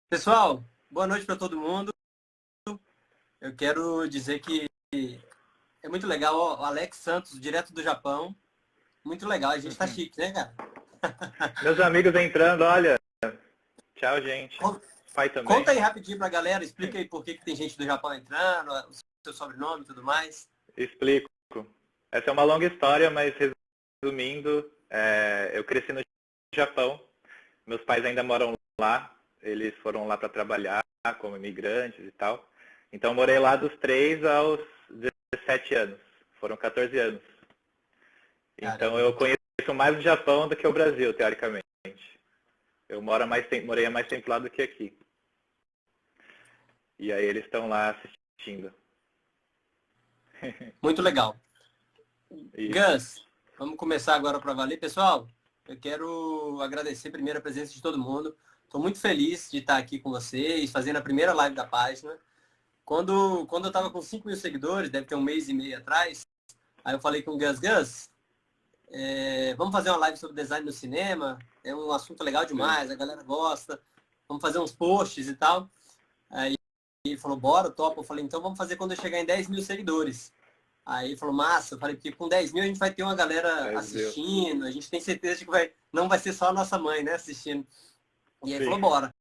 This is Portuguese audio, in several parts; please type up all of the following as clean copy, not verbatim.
Pessoal, boa noite para todo mundo. Eu quero dizer que é muito legal, ó, o Alex Santos, direto do Japão. Muito legal, a gente tá chique, né, cara? Meus amigos entrando, olha. Tchau, gente. Con- Pai também. Conta aí rapidinho pra galera, explica aí por que tem gente do Japão entrando, o seu sobrenome e tudo mais. Explico. Essa é uma longa história, mas resumindo, eu cresci no Japão. Meus pais ainda moram lá. Eles foram lá para trabalhar como imigrantes e tal. Então, morei lá dos 3 aos 17 anos. Foram 14 anos. Então, eu Caramba. conheço mais o Japão do que o Brasil, teoricamente. Eu morei há mais tempo lá do que aqui. E aí eles estão lá assistindo. Muito legal. Isso. Gus, vamos começar agora para valer. Pessoal, eu quero agradecer primeiro a presença de todo mundo. Estou muito feliz de estar aqui com vocês, fazendo a primeira live da página. Quando eu estava com 5 mil seguidores, deve ter um mês e meio atrás, aí eu falei com o Gus, vamos fazer uma live sobre design no cinema, é um assunto legal Sim. demais, a galera gosta, vamos fazer uns posts e tal. Aí ele falou, bora, topa. Eu falei, então vamos fazer quando eu chegar em 10 mil seguidores. Aí ele falou, massa, eu falei, porque com 10 mil a gente vai ter uma galera 10 mil. assistindo, a gente tem certeza de que não vai ser só a nossa mãe, né, assistindo. E aí Sim. falou, bora.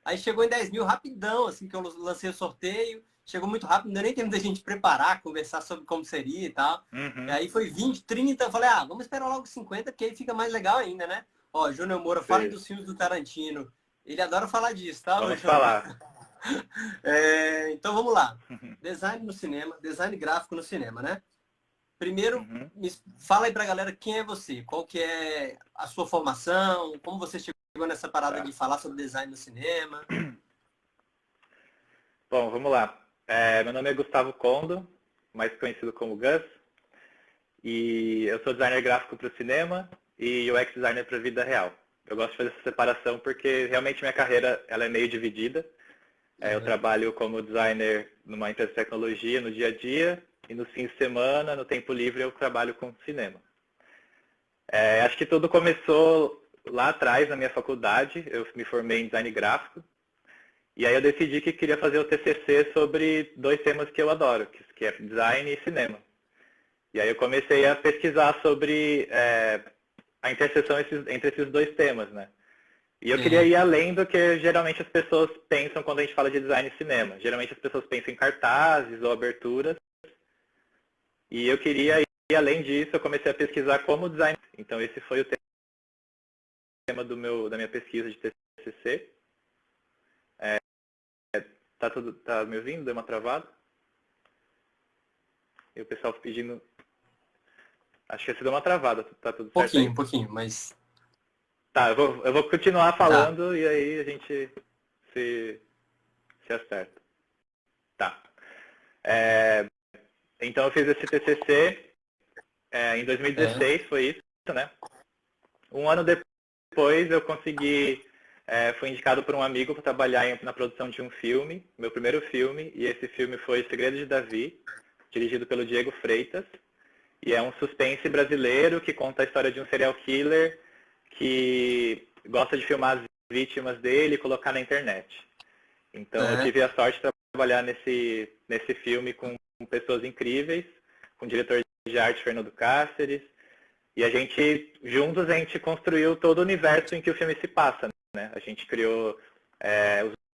Aí chegou em 10 mil rapidão, assim, que eu lancei o sorteio. Chegou muito rápido, não deu nem tempo da gente preparar, conversar sobre como seria e tal. E Uhum. aí foi 20, 30, eu falei, vamos esperar logo 50, porque aí fica mais legal ainda, né? Ó, Júnior Moura, fale Sim. dos filmes do Tarantino. Ele adora falar disso, tá, Vamos Júnior? falar. Então vamos lá. Design no cinema, design gráfico no cinema, né? Primeiro, Uhum. fala aí pra galera quem é você, qual que é a sua formação, como você chegou nessa parada Tá. de falar sobre design no cinema. Bom, vamos lá. Meu nome é Gustavo Kondo, mais conhecido como Gus, e eu sou designer gráfico para o cinema e UX designer para a vida real. Eu gosto de fazer essa separação porque realmente minha carreira ela é meio dividida. Eu Uhum. trabalho como designer numa empresa de tecnologia no dia a dia e nos fins de semana, no tempo livre, eu trabalho com cinema. Acho que tudo começou lá atrás, na minha faculdade. Eu me formei em design gráfico. E aí eu decidi que queria fazer o TCC sobre dois temas que eu adoro, que é design e cinema. E aí eu comecei a pesquisar sobre a interseção entre esses dois temas, né? E eu queria Sim. ir além do que geralmente as pessoas pensam quando a gente fala de design e cinema. Geralmente as pessoas pensam em cartazes ou aberturas. E eu queria ir além disso, eu comecei a pesquisar como design. Então esse foi o tema da minha pesquisa de TCC. Tá me ouvindo? Deu uma travada? E o pessoal pedindo. Acho que você deu uma travada, tá tudo certo Um aí? pouquinho, mas Tá, eu vou continuar tá. falando e aí a gente se, se acerta. Tá. É, então eu fiz esse TCC em É. 2016, foi isso, né? Um ano depois eu consegui, fui indicado por um amigo para trabalhar na produção de um filme, meu primeiro filme, e esse filme foi Segredo de Davi, dirigido pelo Diego Freitas, e é um suspense brasileiro que conta a história de um serial killer que gosta de filmar as vítimas dele e colocar na internet. Então eu É. tive a sorte de trabalhar nesse filme com pessoas incríveis, com o diretor de arte Fernando Cáceres, e juntos a gente construiu todo o universo em que o filme se passa, né? A gente criou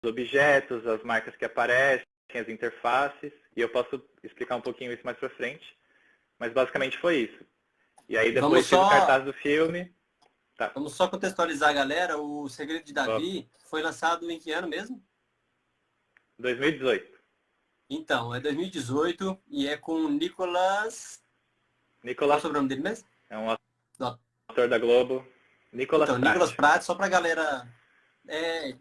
os objetos, as marcas que aparecem, as interfaces, e eu posso explicar um pouquinho isso mais pra frente, mas basicamente foi isso. E aí Vamos depois fiz o só, cartaz do filme, tá, vamos só contextualizar a galera. O Segredo de ó, Davi foi lançado em que ano mesmo? 2018. Então, é 2018 e é com o Nicolas. Qual é o Nicolas, sobrenome dele mesmo? é um Não. ator da Globo, Nicolas Então, Pratt. Nicolas Pratt, só pra galera. É,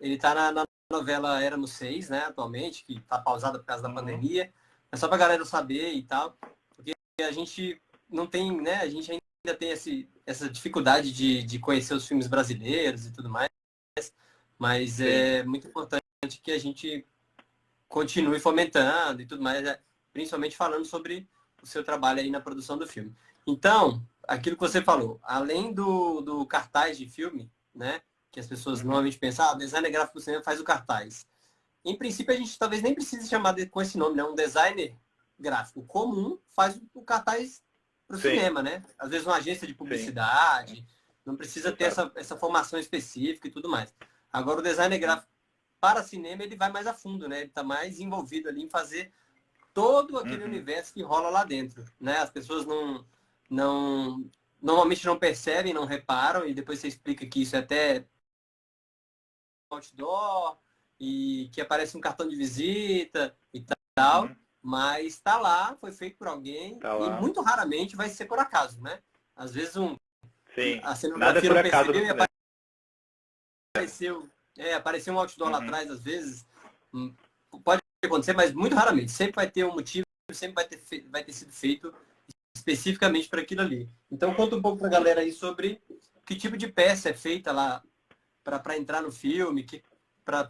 ele tá na novela Era no 6, né, atualmente, que tá pausada por causa da Uhum. pandemia. É só pra galera saber e tal. Porque a gente não tem, né? A gente ainda tem essa dificuldade de conhecer os filmes brasileiros e tudo mais. Mas Sim, é muito importante que a gente continue fomentando e tudo mais, principalmente falando sobre o seu trabalho aí na produção do filme. Então, aquilo que você falou, além do cartaz de filme, né? que as pessoas normalmente pensam, designer gráfico do cinema faz o cartaz. Em princípio, a gente talvez nem precise chamar com esse nome, né? Um designer gráfico comum faz o cartaz para o cinema, né? Às vezes uma agência de publicidade, não precisa ter essa formação específica e tudo mais. Agora, o designer gráfico para cinema, ele vai mais a fundo, né? Ele está mais envolvido ali em fazer todo aquele universo que rola lá dentro, né? As pessoas normalmente não percebem, não reparam, e depois você explica que isso é até outdoor, e que aparece um cartão de visita e tal, mas está lá, foi feito por alguém, e muito raramente vai ser por acaso, né? Às vezes a cenografia não percebeu e apareceu um outdoor lá atrás, às vezes, pode acontecer, mas muito raramente. Sempre vai ter um motivo, sempre vai ter sido feito especificamente para aquilo ali. Então, conta um pouco para a galera aí sobre que tipo de peça é feita lá para entrar no filme, para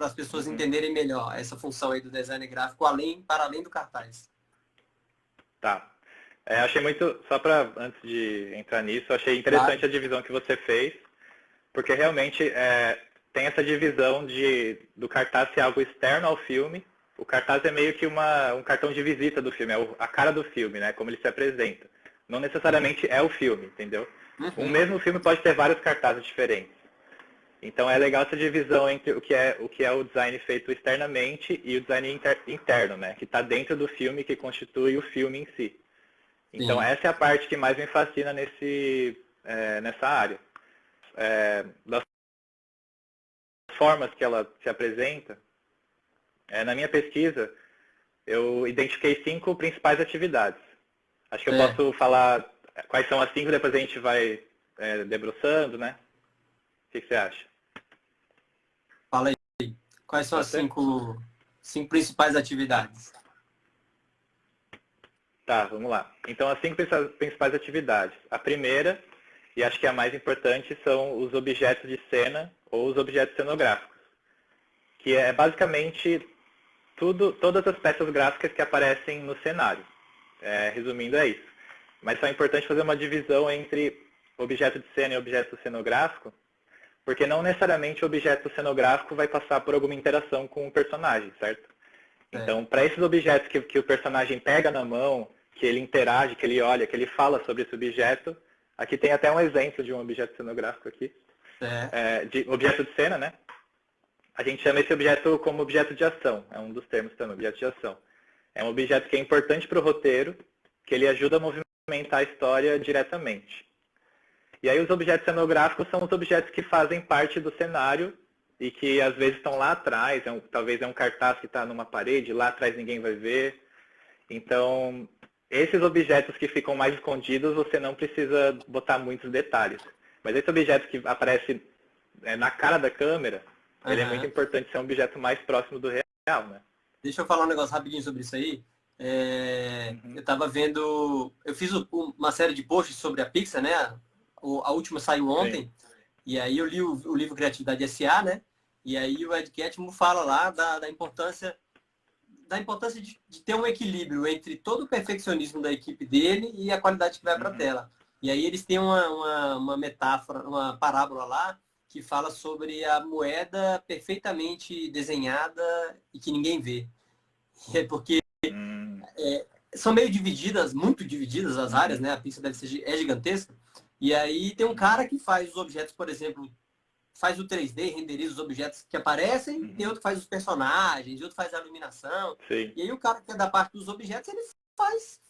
as pessoas entenderem melhor essa função aí do design gráfico, para além do cartaz. Tá. Achei muito, só para antes de entrar nisso, achei interessante a divisão que você fez, porque realmente tem essa divisão do cartaz ser algo externo ao filme. O cartaz é meio que um cartão de visita do filme, é a cara do filme, né? Como ele se apresenta. Não necessariamente é o filme, entendeu? Um mesmo filme pode ter vários cartazes diferentes. Então é legal essa divisão entre o que é o design feito externamente e o design interno, né? Que está dentro do filme, que constitui o filme em si. Então essa é a parte que mais me fascina nessa área. Das formas que ela se apresenta, na minha pesquisa, eu identifiquei 5 principais atividades. Acho que eu posso falar quais são as 5, depois a gente vai debruçando, né? O que você acha? Fala aí. Quais são as 5 principais atividades? Tá, vamos lá. Então, as 5 principais atividades. A primeira, e acho que a mais importante, são os objetos de cena ou os objetos cenográficos, que é basicamente todas as peças gráficas que aparecem no cenário. Resumindo, é isso. Mas só é importante fazer uma divisão entre objeto de cena e objeto cenográfico, porque não necessariamente o objeto cenográfico vai passar por alguma interação com o personagem, certo? Então, para esses objetos que o personagem pega na mão, que ele interage, que ele olha, que ele fala sobre esse objeto, aqui tem até um exemplo de um objeto cenográfico aqui, de objeto de cena, né? A gente chama esse objeto como objeto de ação, é um dos termos também, objeto de ação. É um objeto que é importante para o roteiro, que ele ajuda a movimentar a história diretamente. E aí os objetos cenográficos são os objetos que fazem parte do cenário e que às vezes estão lá atrás, talvez é um cartaz que está numa parede, lá atrás ninguém vai ver. Então, esses objetos que ficam mais escondidos, você não precisa botar muitos detalhes. Mas esse objeto que aparece na cara da câmera, ele é muito importante ser um objeto mais próximo do real, né? Deixa eu falar um negócio rapidinho sobre isso aí. Eu estava vendo... Eu fiz uma série de posts sobre a Pixar, né? A última saiu ontem. E aí eu li o livro Criatividade S.A., né? E aí o Ed Catmull fala lá da importância de ter um equilíbrio entre todo o perfeccionismo da equipe dele e a qualidade que vai para a tela. E aí eles têm uma metáfora, uma parábola lá, que fala sobre a moeda perfeitamente desenhada e que ninguém vê. Porque são meio divididas, muito divididas as áreas, né? A Pixar é gigantesca. E aí tem um cara que faz os objetos, por exemplo, faz o 3D, renderiza os objetos que aparecem, tem outro que faz os personagens, outro faz a iluminação. E aí o cara que é da parte dos objetos, ele faz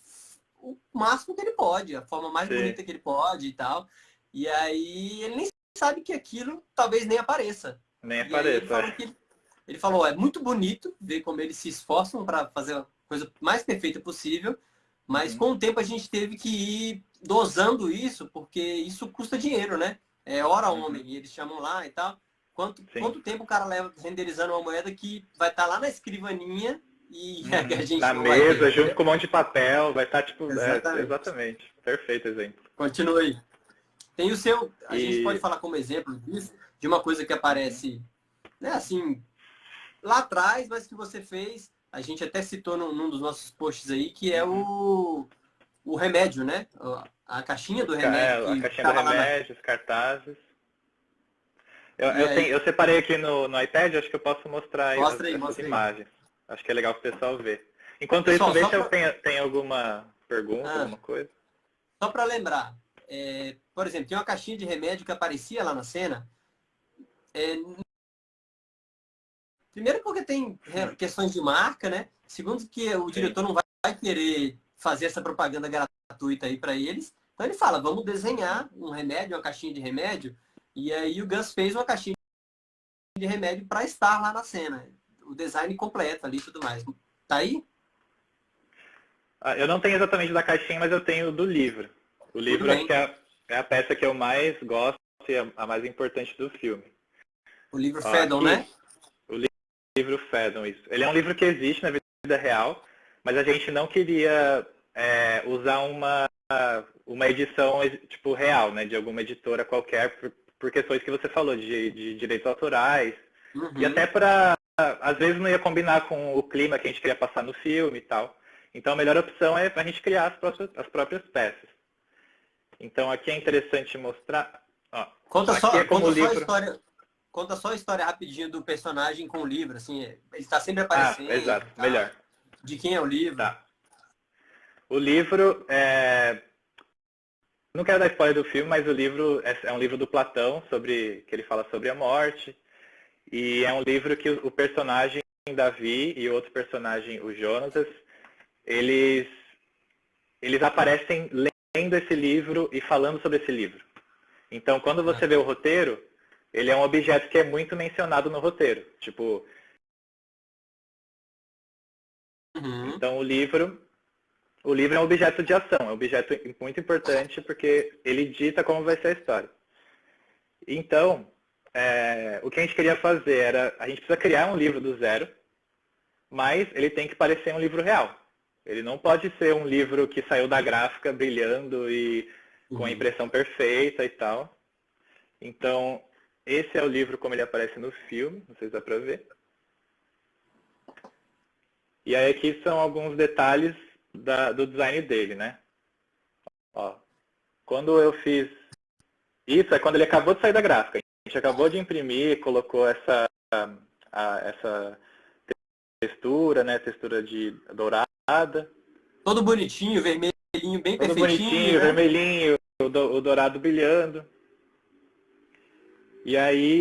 o máximo que ele pode, a forma mais bonita que ele pode e tal. E aí ele nem sabe que aquilo talvez nem apareça. Nem apareça. Ele falou, é muito bonito ver como eles se esforçam para fazer a coisa mais perfeita possível, mas com o tempo a gente teve que ir dosando isso, porque isso custa dinheiro, né? É hora homem, e eles chamam lá e tal. Quanto tempo o cara leva renderizando uma moeda que vai estar lá na escrivaninha e que a gente na não mesa, vai ver, junto com um monte de papel, vai estar tipo... Exatamente. Perfeito exemplo. Continue. Tem o seu... A gente pode falar como exemplo disso, de uma coisa que aparece, né, assim, lá atrás, mas que você fez, a gente até citou num dos nossos posts aí, que é o remédio, né? A caixinha do remédio. A caixinha do remédio, os cartazes. Eu separei aqui no iPad, acho que eu posso mostrar aí essas Mostra aí. imagens. Acho que é legal para o pessoal ver. Enquanto Pessoal, isso, vê se eu tenho alguma pergunta, alguma coisa. Só para lembrar, por exemplo, tem uma caixinha de remédio que aparecia lá na cena. Primeiro porque tem questões de marca, né? Segundo que o diretor não vai querer fazer essa propaganda gratuita aí para eles. Então ele fala, vamos desenhar um remédio, uma caixinha de remédio. E aí o Gus fez uma caixinha de remédio para estar lá na cena. O design completo ali e tudo mais. Tá aí? Eu não tenho exatamente da caixinha, mas eu tenho do livro. O livro acho que é a peça que eu mais gosto e a mais importante do filme. O livro Fedon, né? O livro Fedon, isso. Ele é um livro que existe na vida real, mas a gente não queria usar uma edição tipo real, né, de alguma editora qualquer, por questões que você falou, de direitos autorais. E até às vezes não ia combinar com o clima que a gente queria passar no filme e tal. Então a melhor opção é a gente criar as próprias peças. Então aqui é interessante mostrar. Ó, conta só livro... a história. Conta só a história rapidinho do personagem com o livro, assim, ele está sempre aparecendo. Exato, melhor. De quem é o livro? Tá. O livro não quero dar spoiler do filme, mas o livro é um livro do Platão, que ele fala sobre a morte. E é um livro que o personagem Davi e o outro personagem, o Jonatas, eles aparecem lendo esse livro e falando sobre esse livro. Então, quando você vê o roteiro, ele é um objeto que é muito mencionado no roteiro. Tipo, então o livro é um objeto de ação, é um objeto muito importante porque ele dita como vai ser a história. Então, o que a gente queria fazer era, a gente precisa criar um livro do zero, mas ele tem que parecer um livro real. Ele não pode ser um livro que saiu da gráfica brilhando e com a impressão perfeita e tal. Então, esse é o livro como ele aparece no filme, não sei se dá pra ver. E aí aqui são alguns detalhes do design dele, né? Ó, quando eu fiz isso, é quando ele acabou de sair da gráfica. A gente acabou de imprimir, colocou essa textura, né? Textura de dourada. Todo bonitinho, vermelhinho, bem todo perfeitinho. Bonitinho, né? Vermelhinho, o dourado brilhando. E aí,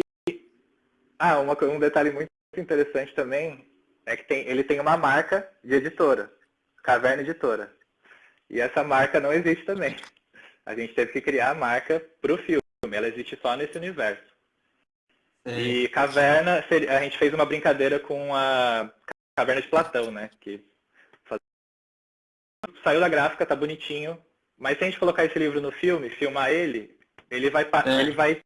um detalhe muito interessante também é que ele tem uma marca de editora, Caverna Editora. E essa marca não existe também. A gente teve que criar a marca para o filme. Ela existe só nesse universo. E Caverna, a gente fez uma brincadeira com a Caverna de Platão, né? Que saiu da gráfica, tá bonitinho. Mas se a gente colocar esse livro no filme, filmar ele vai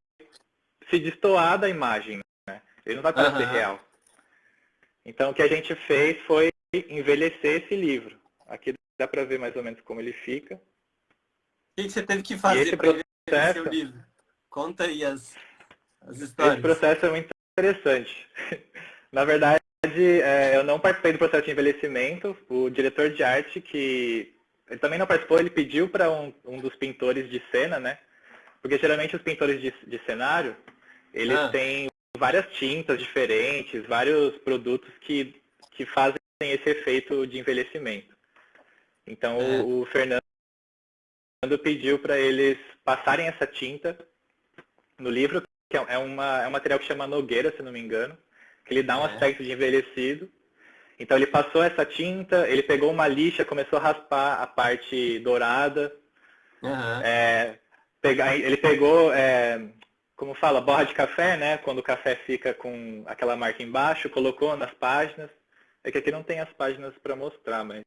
se destoar da imagem, né? Ele não vai parecer real. Então o que a gente fez foi envelhecer esse livro. Aqui dá para ver mais ou menos como ele fica. O que você teve que fazer para envelhecer o livro? Conta aí as histórias. Esse processo é muito interessante. Na verdade, eu não participei do processo de envelhecimento. O diretor de arte, ele também não participou, ele pediu para um dos pintores de cena, né? Porque geralmente os pintores de cenário, eles têm várias tintas diferentes, vários produtos que fazem esse efeito de envelhecimento. Então o Fernando pediu para eles passarem essa tinta no livro, que é um material que chama nogueira, se não me engano, que ele dá um aspecto de envelhecido. Então ele passou essa tinta, ele pegou uma lixa, começou a raspar a parte dourada. Ele pegou, como fala, borra de café, né? Quando o café fica com aquela marca embaixo, colocou nas páginas. É que aqui não tem as páginas para mostrar, mas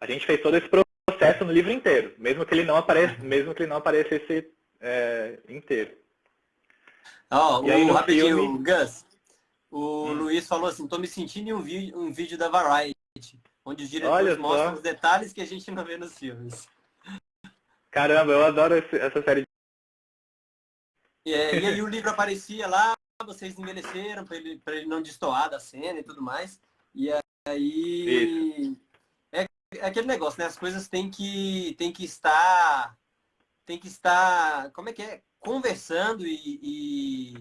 a gente fez todo esse processo no livro inteiro, mesmo que ele não aparecesse inteiro. Rapidinho, Gus, o Luiz falou assim, tô me sentindo em um vídeo da Variety, onde os diretores mostram os detalhes que a gente não vê nos filmes. Caramba, eu adoro essa série. E aí o livro aparecia lá, vocês envelheceram para ele não destoar da cena e tudo mais. E aí é aquele negócio, né? As coisas têm que estar, como é que é? conversando e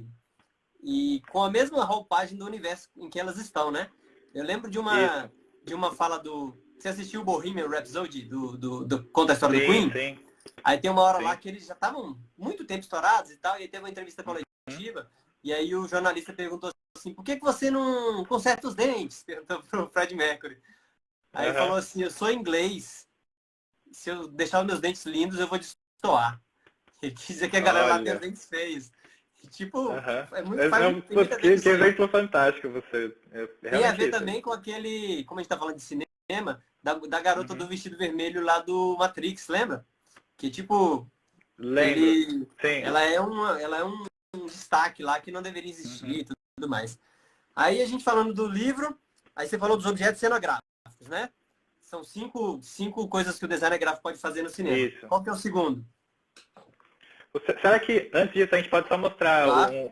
com a mesma roupagem do universo em que elas estão, né? Eu lembro de uma fala do... Você assistiu o Bohemian Rhapsody, conta a história do Sim, Queen? sim. Aí tem uma hora Sim. lá que eles já estavam muito tempo estourados e tal, e aí teve uma entrevista coletiva, e aí o jornalista perguntou assim, por que você não conserta os dentes? Perguntou pro Fred Mercury. Aí ele falou assim, eu sou inglês, se eu deixar os meus dentes lindos, eu vou destoar. Ele quis dizer que a galera lá tem os dentes feios. E, tipo, é muito, tem muito a ver com que isso aí. exemplo fantástico você. Tem a ver Isso. também com aquele, como a gente tá falando de cinema, da garota do vestido vermelho lá do Matrix, lembra? Que tipo, Lembro. Sim. ela é um destaque lá que não deveria existir e tudo mais. Aí a gente falando do livro, aí você falou dos objetos cenográficos, né? São cinco coisas que o designer gráfico pode fazer no cinema. Isso. Qual que é o segundo? Será que antes disso a gente pode só mostrar Claro.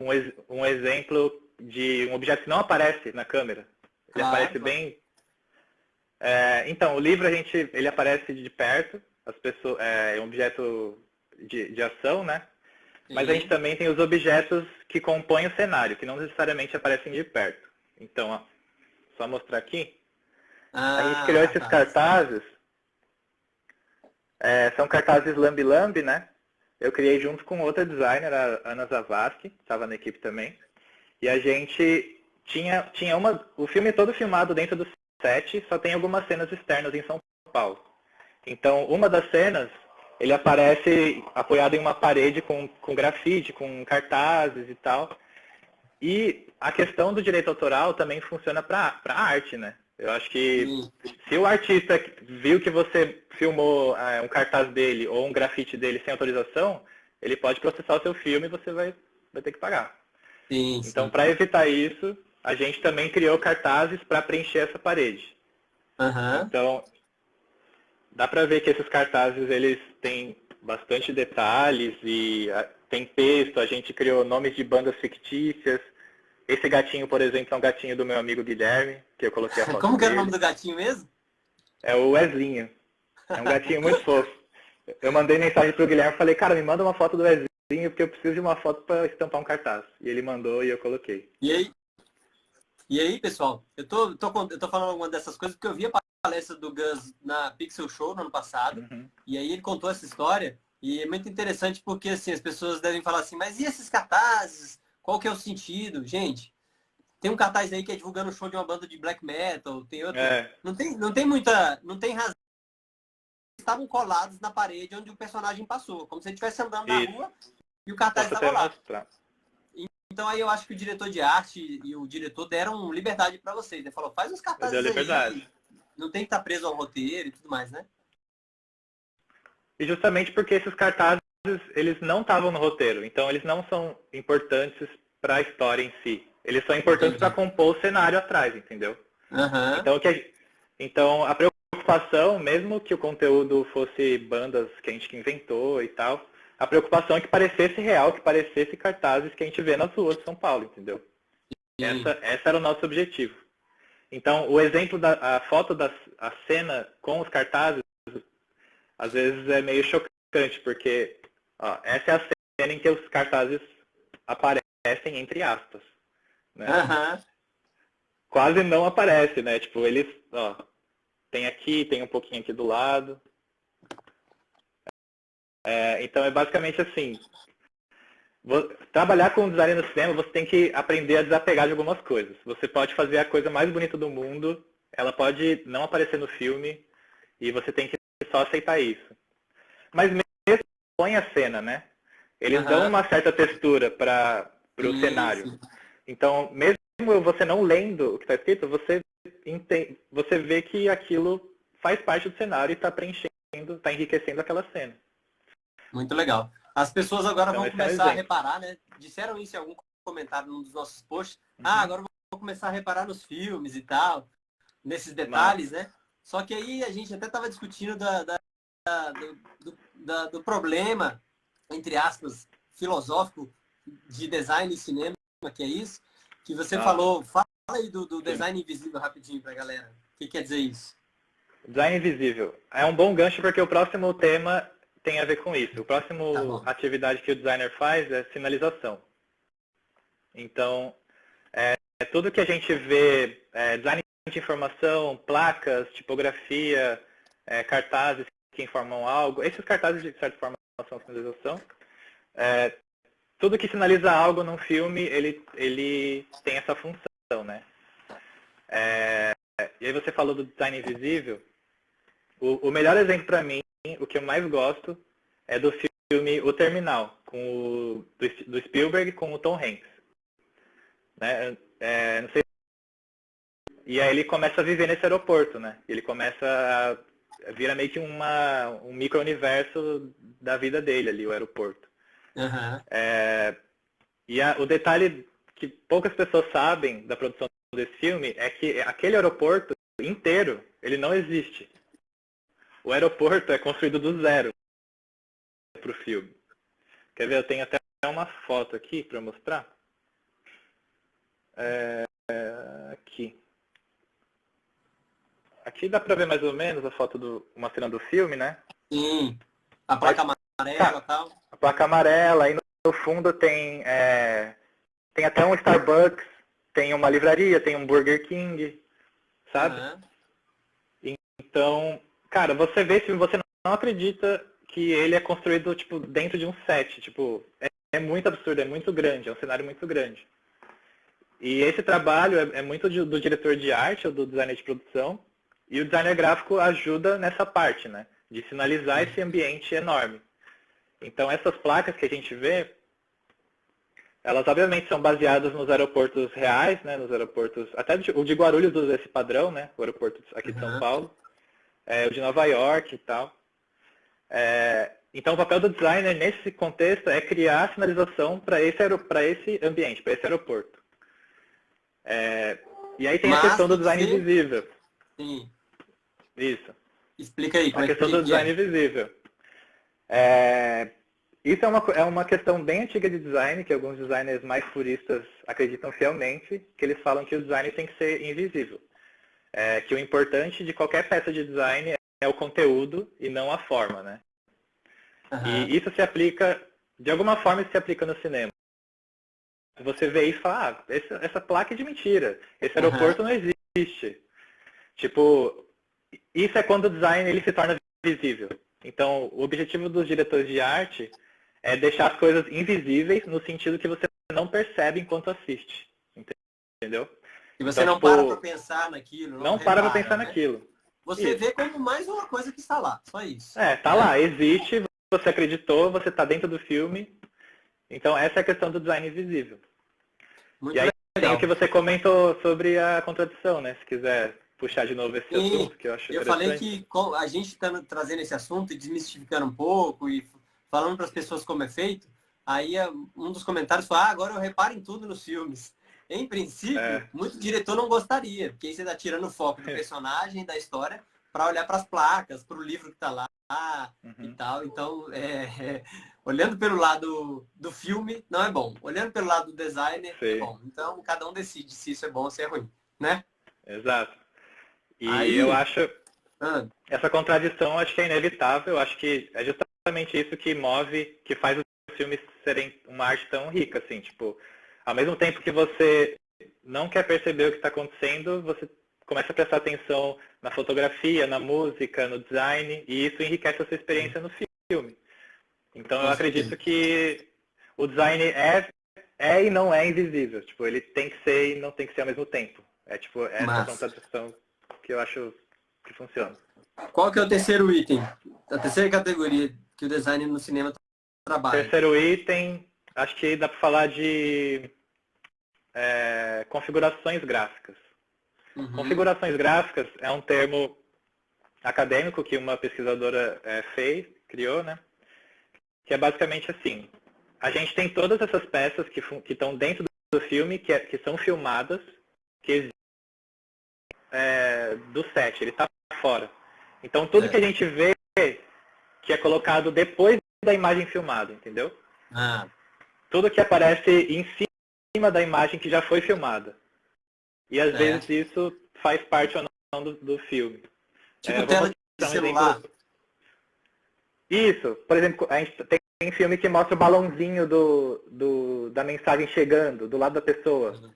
um exemplo de um objeto que não aparece na câmera? Ele aparece bem. Então, o livro ele aparece de perto, as pessoas, é um objeto de ação, né? Sim. Mas a gente também tem os objetos que compõem o cenário, que não necessariamente aparecem de perto. Então, ó, só mostrar aqui. A gente criou esses cartazes. São cartazes lambi-lambi, né? Eu criei junto com outra designer, a Ana Zavascki, estava na equipe também. E a gente tinha o filme todo filmado dentro do set, só tem algumas cenas externas em São Paulo. Então, uma das cenas, ele aparece apoiado em uma parede com grafite, com cartazes e tal. E a questão do direito autoral também funciona para a arte, né? Eu acho que se o artista viu que você filmou um cartaz dele ou um grafite dele sem autorização, ele pode processar o seu filme e você vai ter que pagar. Sim, então, para evitar isso, a gente também criou cartazes para preencher essa parede. Então, dá para ver que esses cartazes eles têm bastante detalhes e tem texto. A gente criou nomes de bandas fictícias. Esse gatinho, por exemplo, é um gatinho do meu amigo Guilherme, que eu coloquei a foto Como que dele. era o nome do gatinho mesmo? É o Weslinho. É um gatinho muito fofo. Eu mandei mensagem pro Guilherme e falei, cara, me manda uma foto do Weslinho, porque eu preciso de uma foto para estampar um cartaz. E ele mandou e eu coloquei. E aí, pessoal, eu tô falando alguma dessas coisas porque eu vi a palestra do Gus na Pixel Show no ano passado, e aí ele contou essa história, e é muito interessante porque assim, as pessoas devem falar assim, mas e esses cartazes? Qual que é o sentido? Gente, tem um cartaz aí que é divulgando o show de uma banda de black metal, tem outro. Não tem razão. Estavam colados na parede onde o personagem passou, como se ele estivesse andando na rua e o cartaz estava lá. Então aí eu acho que o diretor de arte e o diretor deram liberdade para vocês. Ele falou, faz os cartazes aí, não tem que estar preso ao roteiro e tudo mais, né? E justamente porque esses cartazes, eles não estavam no roteiro, então eles não são importantes para a história em si. Eles são importantes para compor o cenário atrás, entendeu? Então, a preocupação, mesmo que o conteúdo fosse bandas que a gente inventou e tal, a preocupação é que parecesse real, que parecesse cartazes que a gente vê nas ruas de São Paulo, entendeu? Esse era o nosso objetivo. Então, o exemplo a foto a cena com os cartazes, às vezes é meio chocante, porque essa é a cena em que os cartazes aparecem entre aspas. Né? Quase não aparece, né? Tipo, eles, tem um pouquinho aqui do lado. Então é basicamente assim, trabalhar com design no cinema, você tem que aprender a desapegar de algumas coisas. Você pode fazer a coisa mais bonita do mundo, ela pode não aparecer no filme, e você tem que só aceitar isso. Mas mesmo põe a cena, né? Eles dão uma certa textura para o cenário. Então, mesmo você não lendo o que está escrito, você vê que aquilo faz parte do cenário e está preenchendo, está enriquecendo aquela cena. Muito legal. As pessoas agora vão começar a reparar, né? Disseram isso em algum comentário num dos nossos posts. Agora vou começar a reparar nos filmes e tal, nesses detalhes, né? Só que aí a gente até estava discutindo do problema, entre aspas, filosófico de design e cinema, que é isso, que você falou. Fala aí do design invisível rapidinho para a galera. O que quer dizer isso? Design invisível. É um bom gancho porque o próximo tema tem a ver com isso. O próximo atividade que o designer faz é sinalização. Então, tudo que a gente vê, design de informação, placas, tipografia, cartazes que informam algo, esses cartazes de certa forma são sinalização. Tudo que sinaliza algo num filme, ele tem essa função, né? E aí você falou do design invisível. O melhor exemplo para mim, o que eu mais gosto, é do filme O Terminal, do Spielberg com o Tom Hanks. Né? Não sei. E aí ele começa a viver nesse aeroporto, né? Ele começa a vira meio que um micro-universo da vida dele ali, o aeroporto. Uhum. E o detalhe que poucas pessoas sabem da produção desse filme é que aquele aeroporto inteiro, ele não existe. O aeroporto é construído do zero para o filme. Quer ver? Eu tenho até uma foto aqui para mostrar. Aqui. Aqui dá para ver mais ou menos a foto uma cena do filme, né? Sim. A placa amarela e tal. A placa amarela, aí no fundo tem até um Starbucks, tem uma livraria, tem um Burger King, sabe? Uhum. Então, cara, você vê se você não acredita que ele é construído tipo dentro de um set, tipo, é muito absurdo, é muito grande, é um cenário muito grande. E esse trabalho é muito do diretor de arte ou do designer de produção, e o designer gráfico ajuda nessa parte, né, de sinalizar esse ambiente enorme. Então essas placas que a gente vê, elas obviamente são baseadas nos aeroportos reais, né, nos aeroportos, até o de Guarulhos usa esse padrão, né, o aeroporto aqui de São Paulo, o de Nova York e tal. Então o papel do designer nesse contexto é criar sinalização para esse ambiente, para esse aeroporto. E aí tem a questão do design invisível. Sim. Isso. Explica aí. A questão do design invisível. Isso é uma questão bem antiga de design, que alguns designers mais puristas acreditam fielmente, que eles falam que o design tem que ser invisível. Que o importante de qualquer peça de design é o conteúdo e não a forma, né? Uhum. E isso se aplica, de alguma forma isso se aplica no cinema. Você vê isso e fala, essa placa é de mentira, esse aeroporto não existe. Tipo, isso é quando o design ele se torna visível. Então, o objetivo dos diretores de arte é deixar as coisas invisíveis no sentido que você não percebe enquanto assiste. Entendeu? E você então, não para para pensar naquilo. Não para para pensar naquilo. Você vê como mais uma coisa que está lá, só isso. Tá lá, existe, você acreditou, você está dentro do filme. Então, essa é a questão do design invisível. Muito e aí legal. tem o que você comentou sobre a contradição, né? Se quiser puxar de novo esse assunto, que eu acho interessante. Eu falei que a gente está trazendo esse assunto e desmistificando um pouco e falando para as pessoas como é feito, aí um dos comentários foi, agora eu reparo em tudo nos filmes. Em princípio, muito diretor não gostaria, porque aí você está tirando o foco do personagem, da história, para olhar para as placas, para o livro que está lá e tal. Então, olhando pelo lado do filme, não é bom. Olhando pelo lado do designer, é bom. Então, cada um decide se isso é bom ou se é ruim, né? Exato. E eu acho, essa contradição acho que é inevitável. Eu acho que é justamente isso que move, que faz os filmes serem uma arte tão rica, assim, tipo, ao mesmo tempo que você não quer perceber o que está acontecendo, você começa a prestar atenção na fotografia, na música, no design, e isso enriquece a sua experiência no filme. Então eu acredito que o design é e não é invisível. Tipo, ele tem que ser e não tem que ser ao mesmo tempo. Tipo, essa contradição que eu acho que funciona. Qual que é o terceiro item? A terceira categoria que o design no cinema trabalha? Terceiro item, acho que dá para falar de configurações gráficas. Configurações gráficas é um termo acadêmico que uma pesquisadora criou, né? Que é basicamente assim, a gente tem todas essas peças que estão dentro do filme, que são filmadas, que existem do set, ele está fora. Então tudo que a gente vê que é colocado depois da imagem filmada, entendeu? Tudo que aparece em cima da imagem que já foi filmada. E às vezes isso faz parte ou não do filme. Tipo tela de celular. Isso, por exemplo, a gente tem filme que mostra o balãozinho da mensagem chegando do lado da pessoa. Uhum.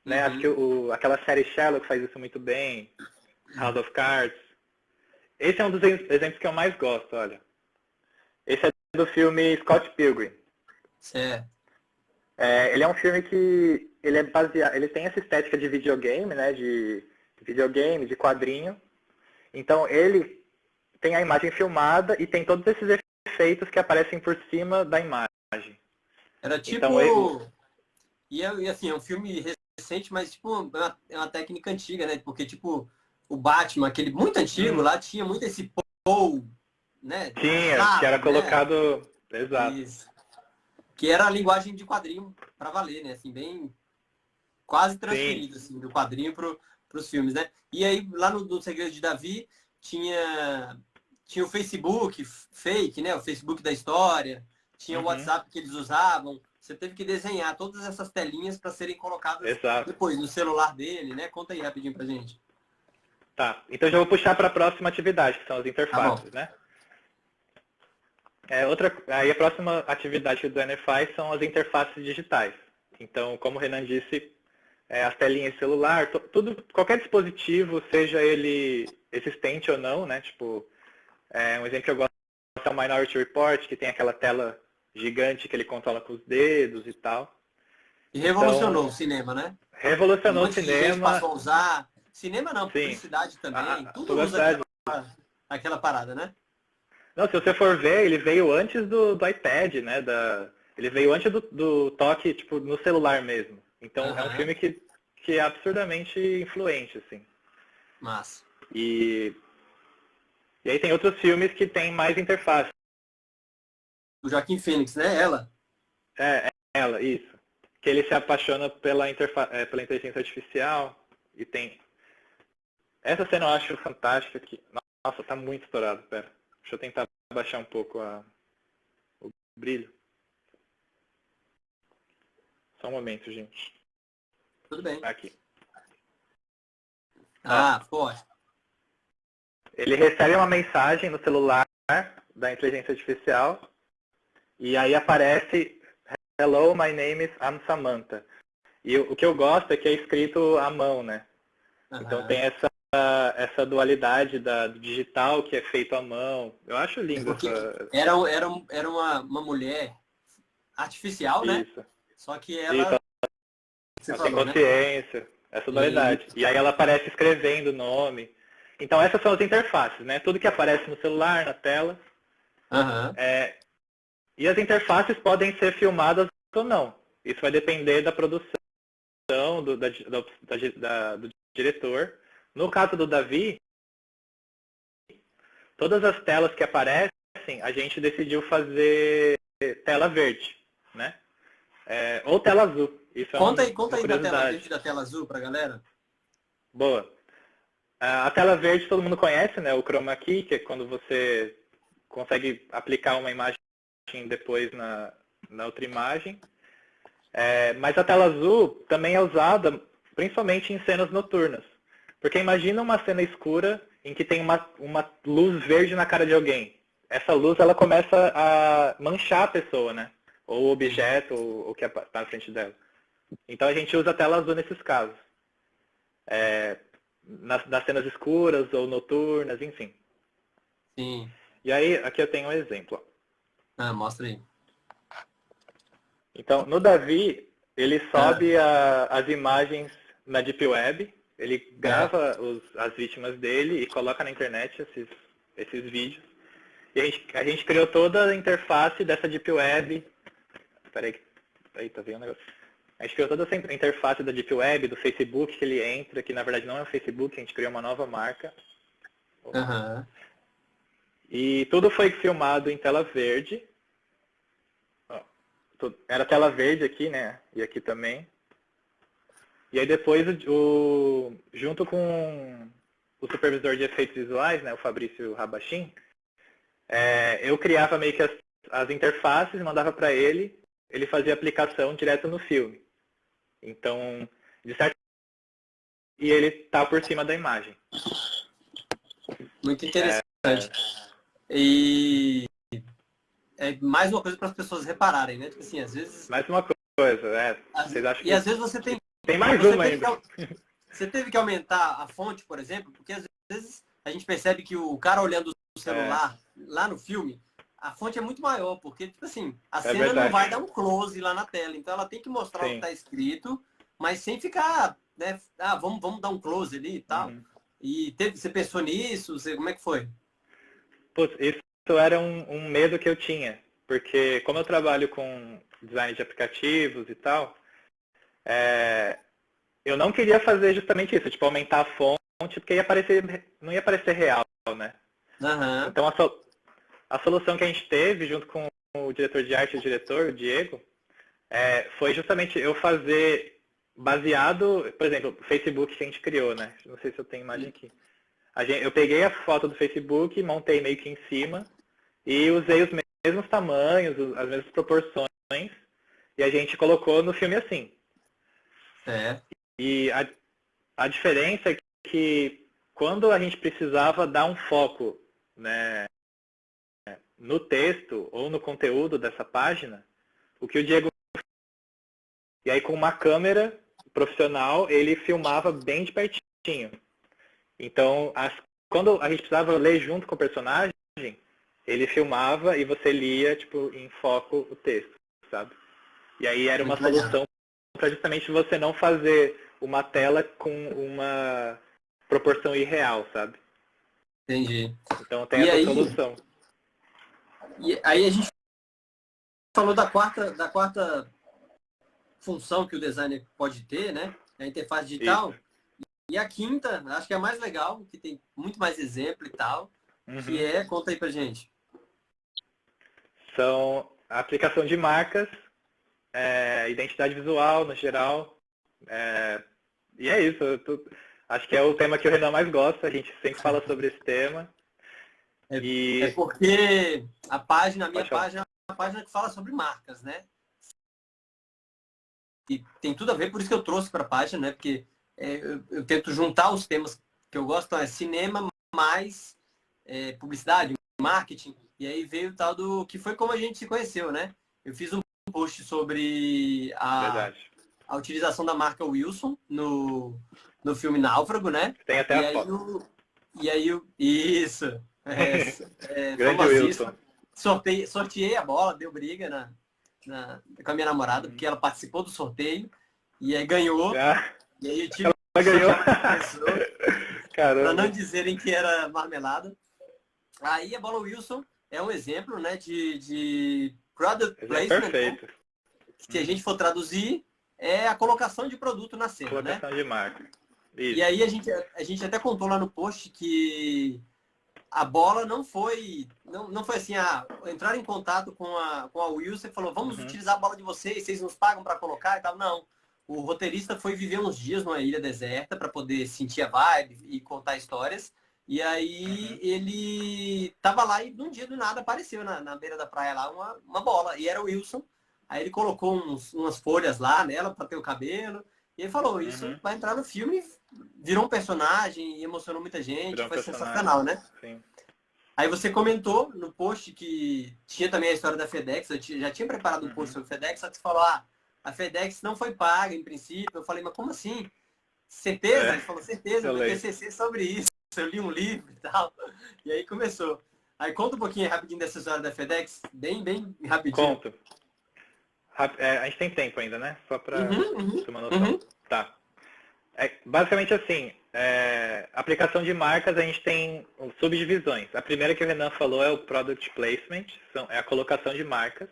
Né? Acho que aquela série Sherlock faz isso muito bem, House of Cards. Esse é um dos exemplos que eu mais gosto, olha. Esse é do filme Scott Pilgrim. Certo. Ele é um filme que ele é baseado, ele tem essa estética de videogame, né? De videogame, de quadrinho. Então ele tem a imagem filmada e tem todos esses efeitos que aparecem por cima da imagem. Era tipo... Então, E assim, é um filme recente, mas tipo, é uma técnica antiga, né? Porque, tipo, o Batman, aquele muito antigo lá, tinha muito esse Paul, né? Tinha, que Usado, era né? colocado... Exato. Isso. Que era a linguagem de quadrinho para valer, né? Assim, bem quase Sim. transferido assim, do quadrinho para os filmes, né? E aí, lá no Segredo de Davi, tinha o Facebook fake, né? O Facebook da história, tinha o WhatsApp que eles usavam. Você teve que desenhar todas essas telinhas para serem colocadas Exato. depois no celular dele, né? Conta aí rapidinho pra gente. Tá, então já vou puxar para a próxima atividade, que são as interfaces, Tá né? Aí a próxima atividade que o designer faz são as interfaces digitais. Então, como o Renan disse, as telinhas de celular, qualquer dispositivo, seja ele existente ou não, né? Tipo, um exemplo que eu gosto é o Minority Report, que tem aquela tela gigante que ele controla com os dedos e tal. E revolucionou Então, o cinema, né? Um revolucionou o monte de gente cinema. passou a usar. Cinema não, Sim, publicidade também. a Tudo usa publicidade. aquela parada, né? Não, se você for ver, ele veio antes do iPad, né? Ele veio antes do toque, tipo, no celular mesmo. Então, é um filme que é absurdamente influente, assim. Massa. E aí tem outros filmes que tem mais interface. O Joaquim Phoenix, né? Ela. É ela, isso. Que ele se apaixona pela inteligência artificial e tem... Essa cena eu acho fantástica. Nossa, tá muito estourado, pera. Deixa eu tentar baixar um pouco o brilho. Só um momento, gente. Tudo bem. Aqui. Pode. Ele recebe uma mensagem no celular da inteligência artificial e aí aparece Hello, my name is Samantha. E o que eu gosto é que é escrito à mão, né? Então tem essa dualidade do digital que é feito à mão. Eu acho lindo essa... Era uma mulher artificial, né? Isso. Só que Isso, você ela tem falou, né? consciência, essa dualidade. E aí ela aparece escrevendo o nome. Então essas são as interfaces, né? Tudo que aparece no celular, na tela. E as interfaces podem ser filmadas ou não. Isso vai depender da produção do diretor. No caso do Davi, todas as telas que aparecem, a gente decidiu fazer tela verde, né? Ou tela azul. Isso Conta é aí uma da tela curiosidade. verde e da tela azul pra galera. Boa. A tela verde todo mundo conhece, né? O chroma key, que é quando você consegue aplicar uma imagem depois na outra imagem. Mas a tela azul também é usada principalmente em cenas noturnas. Porque imagina uma cena escura em que tem uma luz verde na cara de alguém. Essa luz ela começa a manchar a pessoa, né? Ou o objeto, ou o que está na frente dela. Então a gente usa a tela azul nesses casos. Nas cenas escuras ou noturnas, enfim. Sim. E aí, aqui eu tenho um exemplo. Mostra aí. Então, no Davi, ele sobe as imagens na Deep Web, ele grava as vítimas dele e coloca na internet esses vídeos. E a gente criou toda a interface dessa Deep Web. Peraí, tá vendo o negócio? A gente criou toda essa interface da Deep Web, do Facebook que ele entra, que na verdade não é o Facebook, a gente criou uma nova marca. E tudo foi filmado em tela verde. Era tela verde aqui, né? E aqui também. E aí depois, junto com o supervisor de efeitos visuais, né, o Fabrício Rabachin, eu criava meio que as interfaces, mandava para ele fazia a aplicação direto no filme. Então, de certo, e ele tá por cima da imagem. Muito interessante. E é mais uma coisa para as pessoas repararem, né? Tipo assim, às vezes... Mais uma coisa, Vocês acham que às vezes você tem... tem mais uma ainda. Você teve que aumentar a fonte, por exemplo, porque às vezes a gente percebe que o cara olhando o celular lá no filme, a fonte é muito maior, porque, tipo assim, a cena verdade. não vai dar um close lá na tela. Então ela tem que mostrar o que está escrito, mas sem ficar, né? Ah, vamos dar um close ali e tal. E você pensou nisso? Como é que foi? Putz, isso era um medo que eu tinha, porque como eu trabalho com design de aplicativos e tal, eu não queria fazer justamente isso, tipo, aumentar a fonte, porque não ia parecer real, né? Então a solução que a gente teve, junto com o diretor de arte e o diretor, o Diego, foi justamente eu fazer baseado, por exemplo, o Facebook que a gente criou, né? Não sei se eu tenho imagem aqui. Eu peguei a foto do Facebook, montei meio que em cima e usei os mesmos tamanhos, as mesmas proporções, e a gente colocou no filme assim. E a diferença é que quando a gente precisava dar um foco, né, no texto ou no conteúdo dessa página, o que o Diego... E aí com uma câmera profissional, ele filmava bem de pertinho. Então, quando a gente precisava ler junto com o personagem, ele filmava e você lia, tipo, em foco o texto, sabe? E aí era uma solução para justamente você não fazer uma tela com uma proporção irreal, sabe? Entendi. Então tem essa solução. E aí a gente falou da quarta função que o designer pode ter, né? A interface digital. Isso. E a quinta, acho que é a mais legal, que tem muito mais exemplo e tal, que conta aí pra gente. São a aplicação de marcas, identidade visual no geral, e é isso. Acho que é o tema que o Renan mais gosta, a gente sempre fala sobre esse tema. É porque a minha página é uma página que fala sobre marcas, né? E tem tudo a ver, por isso que eu trouxe para a página, né? Porque eu tento juntar os temas que eu gosto, cinema mais publicidade, marketing, e aí veio o tal do que foi como a gente se conheceu, né? Eu fiz um post sobre a utilização da marca Wilson no filme Náufrago, né? Tem até a foto. Isso. Grande Wilson. Sorteei a bola, deu briga com a minha namorada, porque ela participou do sorteio e aí ganhou. E aí eu tive ela ganhou. Para não dizerem que era marmelada. Aí a bola Wilson é um exemplo, né, de product placement. Perfeito. Né? Se a gente for traduzir, é a colocação de produto na cena, colocação de marca. Isso. E aí a gente até contou lá no post que a bola não foi assim, entrar em contato com a Wilson e falou, vamos utilizar a bola de vocês nos pagam para colocar e tal. Não. O roteirista foi viver uns dias numa ilha deserta para poder sentir a vibe e contar histórias. E aí ele tava lá e de um dia do nada apareceu na beira da praia lá uma bola. E era o Wilson. Aí ele colocou umas folhas lá nela para ter o cabelo. E ele falou, isso vai entrar no filme. Virou um personagem e emocionou muita gente. Foi sensacional, né? Sim. Aí você comentou no post que tinha também a história da FedEx. Eu já tinha preparado um post sobre a FedEx, só que você falou, a FedEx não foi paga em princípio. Eu falei, mas como assim? Certeza? Ele falou, certeza, eu vou ter TCC sobre isso. Eu li um livro e tal. E aí começou. Aí conta um pouquinho rapidinho dessa história da FedEx, bem rapidinho. Conto. A gente tem tempo ainda, né? Só para ter uma noção. Tá. Basicamente assim, aplicação de marcas, a gente tem subdivisões. A primeira que o Renan falou é o Product Placement, é a colocação de marcas.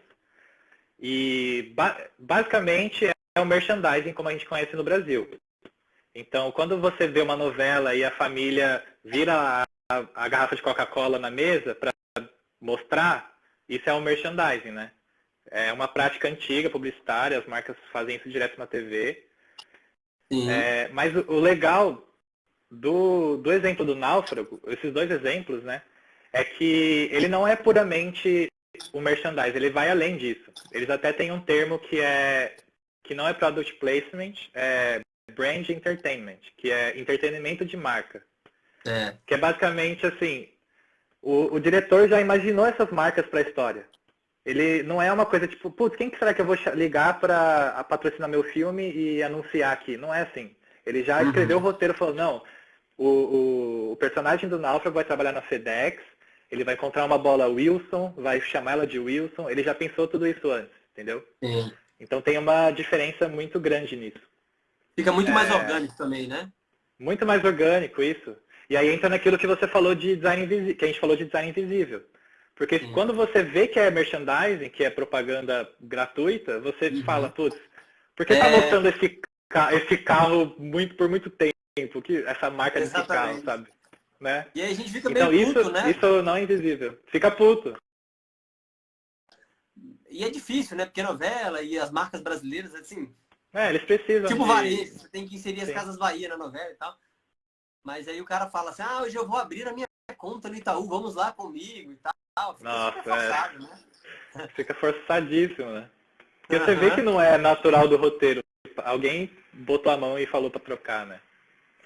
E basicamente é o merchandising como a gente conhece no Brasil. Então, quando você vê uma novela e a família vira a garrafa de Coca-Cola na mesa para mostrar, isso é um merchandising, né? É uma prática antiga, publicitária, as marcas fazem isso direto na TV. Mas o legal do exemplo do Náufrago, esses dois exemplos, né, é que ele não é puramente o merchandising, ele vai além disso. Eles até têm um termo que não é product placement, é brand entertainment, que é entretenimento de marca. Que é basicamente assim, o diretor já imaginou essas marcas para a história. ele não é uma coisa tipo, putz, quem que será que eu vou ligar para patrocinar meu filme e anunciar aqui? Não é assim. Ele já escreveu o roteiro e falou, não, o personagem do Náufrago vai trabalhar na FedEx, ele vai encontrar uma bola Wilson, vai chamar ela de Wilson, ele já pensou tudo isso antes, entendeu? Sim. Então tem uma diferença muito grande nisso. Fica muito mais orgânico também, né? Muito mais orgânico isso. E aí entra naquilo que você falou de design invisível, que a gente falou de design invisível. Porque quando você vê que é merchandising, que é propaganda gratuita, você fala, putz, por que tá mostrando esse carro por muito tempo? Essa marca desse carro, sabe? Né? E aí a gente fica então, meio puto, né? Isso não é invisível. Fica puto. E é difícil, né? Porque novela e as marcas brasileiras, assim... eles precisam tipo varejo, você tem que inserir as Casas Bahia na novela e tal. Mas aí o cara fala assim, hoje eu vou abrir a minha conta no Itaú, vamos lá comigo e tal. Fica super forçado, né? Fica forçadíssimo, né? Porque você vê que não é natural do roteiro. Alguém botou a mão e falou pra trocar, né?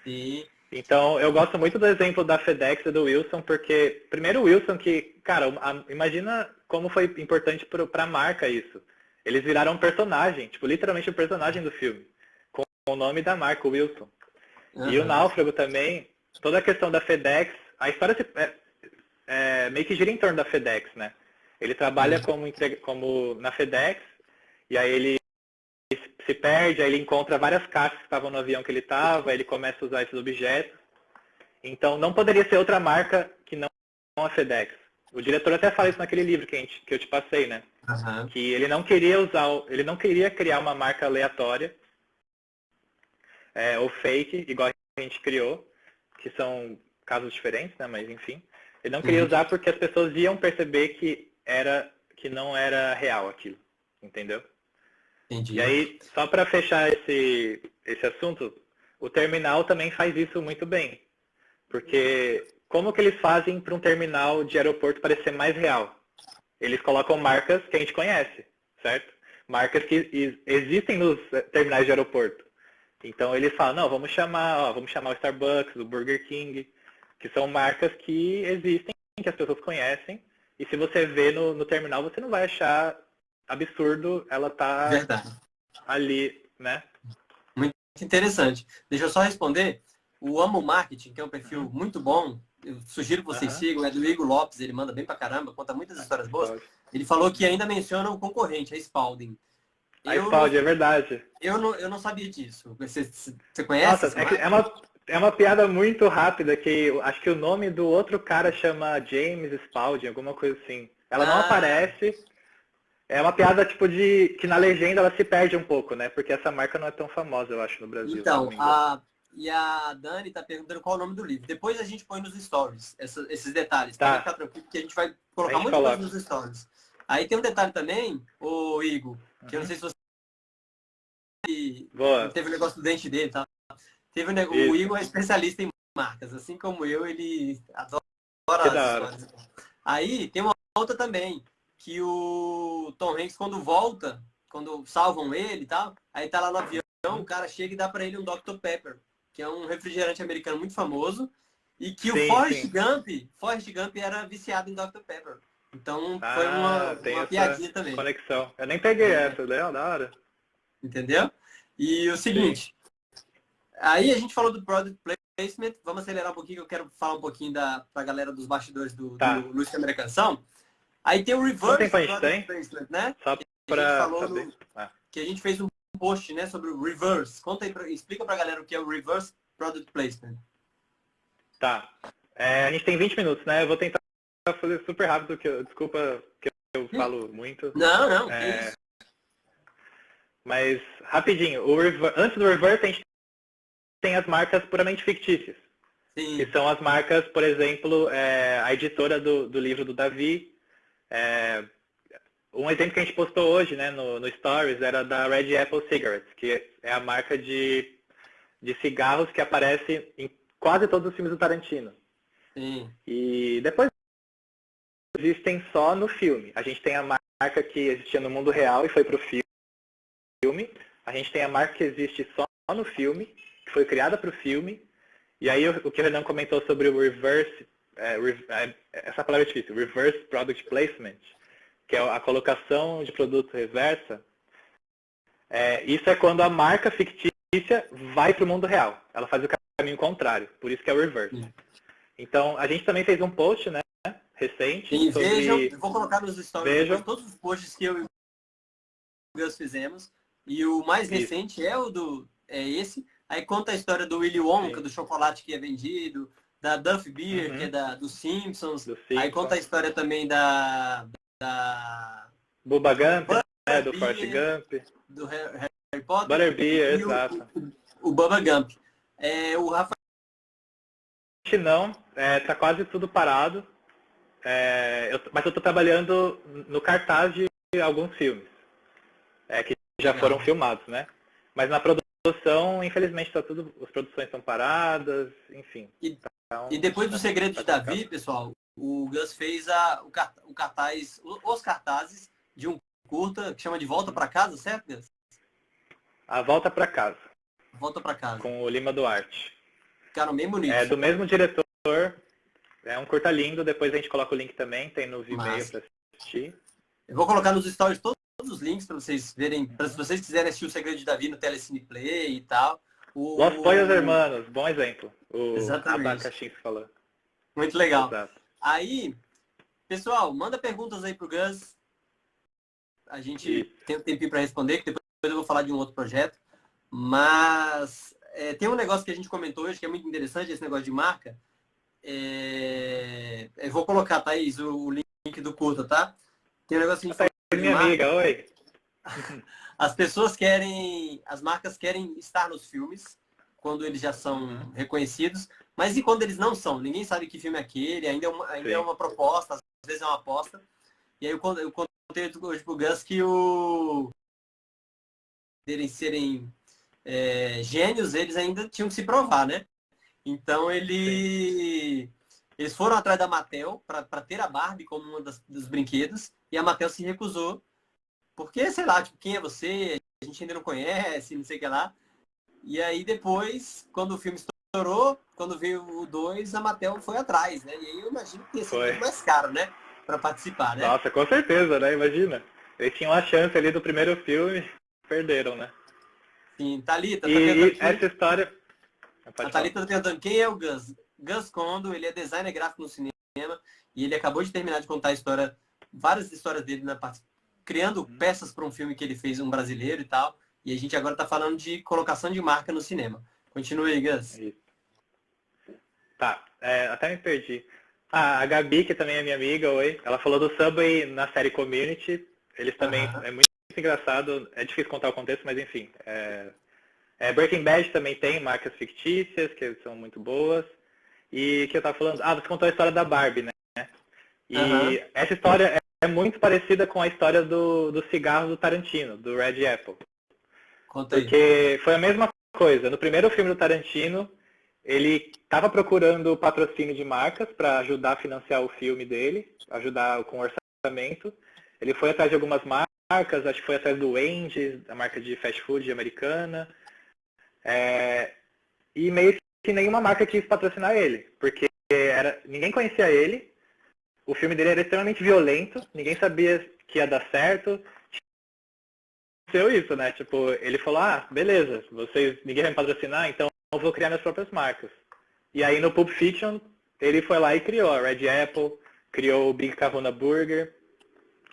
Sim. Então, eu gosto muito do exemplo da FedEx e do Wilson, porque, primeiro o Wilson que, cara, imagina como foi importante pra marca isso. Eles viraram um personagem, tipo, literalmente o personagem do filme, com o nome da marca, o Wilson. E o Náufrago também, toda a questão da FedEx, a história meio que gira em torno da FedEx, né? Ele trabalha como na FedEx, e aí ele se perde, aí ele encontra várias caixas que estavam no avião que ele estava, ele começa a usar esses objetos. Então, não poderia ser outra marca que não a FedEx. O diretor até fala isso naquele livro que eu te passei, né? Que ele não queria criar uma marca aleatória, ou fake, igual a gente criou, que são casos diferentes, né? Mas enfim. Ele não queria usar porque as pessoas iam perceber que não era real aquilo, entendeu? Entendi. E aí, só para fechar esse assunto, o terminal também faz isso muito bem. Porque como que eles fazem para um terminal de aeroporto parecer mais real? Eles colocam marcas que a gente conhece, certo? Marcas que existem nos terminais de aeroporto. Então eles falam, não, vamos chamar o Starbucks, o Burger King, que são marcas que existem, que as pessoas conhecem. E se você vê no terminal, você não vai achar absurdo ela tá ali, né? Muito interessante. Deixa eu só responder. O Amo Marketing, que é um perfil muito bom, eu sugiro que vocês sigam, é do Igor Lopes, ele manda bem pra caramba, conta muitas histórias boas. Ele falou que ainda menciona o concorrente, a Spalding. A Spalding, é verdade. Eu não sabia disso. Você conhece? Nossa, é uma piada muito rápida, que acho que o nome do outro cara chama James Spalding, alguma coisa assim. Ela não aparece. É uma piada tipo que na legenda ela se perde um pouco, né? Porque essa marca não é tão famosa, eu acho, no Brasil. Então, a Dani tá perguntando qual é o nome do livro. Depois a gente põe nos stories esses detalhes. Pode ficar tranquilo, porque a gente vai colocar muita coisa nos stories. Aí tem um detalhe também, o Igor, que eu não sei se você teve o negócio do dente dele, tá? O Igor é especialista em marcas, assim como eu, ele adora as histórias. Aí tem uma outra também, que o Tom Hanks, quando salvam ele e tal, aí tá lá no avião, o cara chega e dá pra ele um Dr. Pepper, que é um refrigerante americano muito famoso, e que o Forrest Gump era viciado em Dr. Pepper. Então foi uma piadinha também. Conexão. Eu nem peguei essa, legal, da hora. Entendeu? E o seguinte, aí a gente falou do Product Placement, vamos acelerar um pouquinho, que eu quero falar um pouquinho pra galera dos bastidores do Lúcio Americanção. Aí tem o Reverse Product Placement, né? Só pra saber. Que a gente fez um post, né, sobre o Reverse. Conta aí, explica pra galera o que é o Reverse Product Placement. Tá. A gente tem 20 minutos, né? Eu vou tentar fazer super rápido, desculpa que eu falo muito. Não, que isso. Mas, rapidinho, antes do Reverse, a gente tem as marcas puramente fictícias. Sim. Que são as marcas, por exemplo, a editora do livro do Davi. Um exemplo que a gente postou hoje, né, no Stories, era da Red Apple Cigarettes, que é a marca de cigarros que aparece em quase todos os filmes do Tarantino. Sim. E depois existem só no filme. A gente tem a marca que existia no mundo real e foi pro filme. A gente tem a marca que existe só no filme, que foi criada para o filme. E aí o que o Renan comentou sobre o reverse, essa palavra é difícil, reverse product placement, que é a colocação de produto reversa, isso é quando a marca fictícia vai para o mundo real. Ela faz o caminho contrário, por isso que é o reverse. Então, a gente também fez um post, né, recente, E sobre... vejam, eu vou colocar nos stories Vejam. depois todos os posts que eu e o Gus fizemos. E o mais recente é esse. Aí conta a história do Willy Wonka, do chocolate que é vendido, da Duff Beer, que é dos Simpsons. Aí conta a história também da Bubba Gump, do Forrest Gump. Do Harry Potter. Butterbeer, exato. O Bubba Gump. O Rafael... Não, tá quase tudo parado. Mas eu estou trabalhando no cartaz de alguns filmes que já foram filmados, né? Mas na produção, infelizmente, as produções estão paradas, enfim. E depois do Segredo de Davi, pessoal, o Gus fez os cartazes de um curta que chama De Volta para Casa, certo, Gus? A Volta para Casa. Volta para Casa. Com o Lima Duarte. Ficaram bem bonitos. É do mesmo diretor. É um curta lindo, depois a gente coloca o link também, tem no Vimeo para assistir. Eu vou colocar nos stories todos os links para vocês verem, se vocês quiserem assistir o Segredo de Davi no Telecine Play e tal. Los Pollos Hermanos, bom exemplo. Exatamente. Abacaxi que falou. Muito legal. Exato. Aí, pessoal, manda perguntas aí pro Gus. A gente tem um tempinho para responder, que depois eu vou falar de um outro projeto. Mas tem um negócio que a gente comentou hoje que é muito interessante, esse negócio de marca. Eu vou colocar, Thaís, o link do curta, tá? Tem um negócio que a gente minha amiga, oi. As marcas querem estar nos filmes quando eles já são reconhecidos, mas e quando eles não são? Ninguém sabe que filme é aquele, ainda é uma proposta, às vezes é uma aposta. E aí eu contei hoje pro Gus que eles serem gênios, eles ainda tinham que se provar, né? Então eles foram atrás da Mattel para ter a Barbie como uma dos brinquedos, e a Mattel se recusou, porque, sei lá, tipo, quem é você? A gente ainda não conhece, não sei o que lá. E aí depois, quando o filme estourou, quando veio o 2, a Mattel foi atrás, né? E aí eu imagino que ia ser muito mais caro, né? Para participar, né? Nossa, com certeza, né? Imagina. Eles tinham a chance ali do primeiro filme, perderam, né? Sim, Thalita, e essa história... A Thalita está perguntando quem é o Gus. Gus Kondo, ele é designer gráfico no cinema e ele acabou de terminar de contar a história, várias histórias dele na parte, criando peças para um filme que ele fez, um brasileiro e tal. E a gente agora está falando de colocação de marca no cinema. Continue aí, Gus. Isso. Tá, até me perdi. A Gabi, que também é minha amiga, oi. Ela falou do Subway na série Community. Eles também, é muito engraçado, é difícil contar o contexto, mas enfim. Breaking Bad também tem marcas fictícias, que são muito boas. E que eu tava falando... você contou a história da Barbie, né? E essa história é muito parecida com a história do cigarro do Tarantino, do Red Apple. Conta aí. Porque foi a mesma coisa. No primeiro filme do Tarantino, ele estava procurando patrocínio de marcas para ajudar a financiar o filme dele, ajudar com o orçamento. Ele foi atrás de algumas marcas, acho que foi atrás do Wendy's, a marca de fast food americana. E meio que nenhuma marca quis patrocinar ele, porque ninguém conhecia ele, o filme dele era extremamente violento, ninguém sabia que ia dar certo. Isso, né? Tipo, ele falou, beleza, ninguém vai me patrocinar, então eu vou criar minhas próprias marcas. E aí no Pulp Fiction, ele foi lá e criou a Red Apple, criou o Big Kahuna Burger,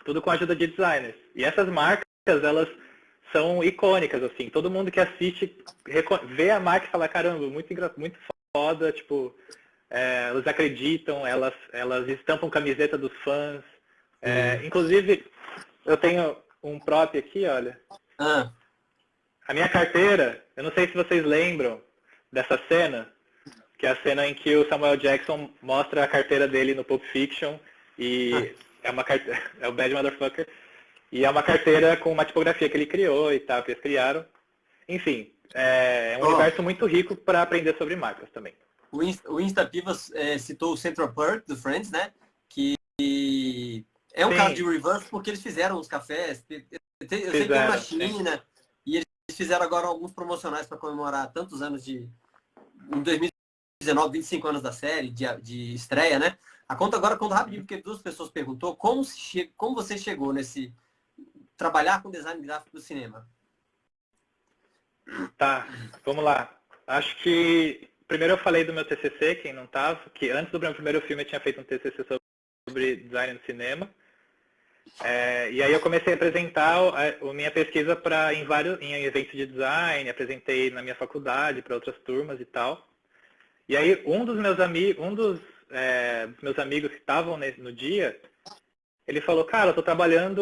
tudo com a ajuda de designers. E essas marcas, elas são icônicas, assim, todo mundo que assiste vê a marca e fala, caramba, muito foda, tipo, elas acreditam, elas estampam camiseta dos fãs. Inclusive, eu tenho um prop aqui, olha. A minha carteira, eu não sei se vocês lembram dessa cena, que é a cena em que o Samuel Jackson mostra a carteira dele no Pulp Fiction, e é o Bad Motherfucker, e é uma carteira com uma tipografia que ele criou e tal, que eles criaram. Enfim, é um universo muito rico para aprender sobre marcas também. O Instapiva citou o Central Perk do Friends, né? Que é um caso de reverse porque eles fizeram os cafés. Eu sei que é uma China e eles fizeram agora alguns promocionais para comemorar tantos anos em 19, 25 anos da série, de estreia, né? Conta rapidinho, porque duas pessoas perguntou como você chegou nesse trabalhar com design gráfico do cinema. Tá, vamos lá. Acho que primeiro eu falei do meu TCC, quem não tava, que antes do meu primeiro filme eu tinha feito um TCC sobre design no cinema. E aí eu comecei a apresentar a minha pesquisa em eventos de design, apresentei na minha faculdade para outras turmas e tal. E aí um dos meus amigos que estavam no dia, ele falou, cara, eu trabalho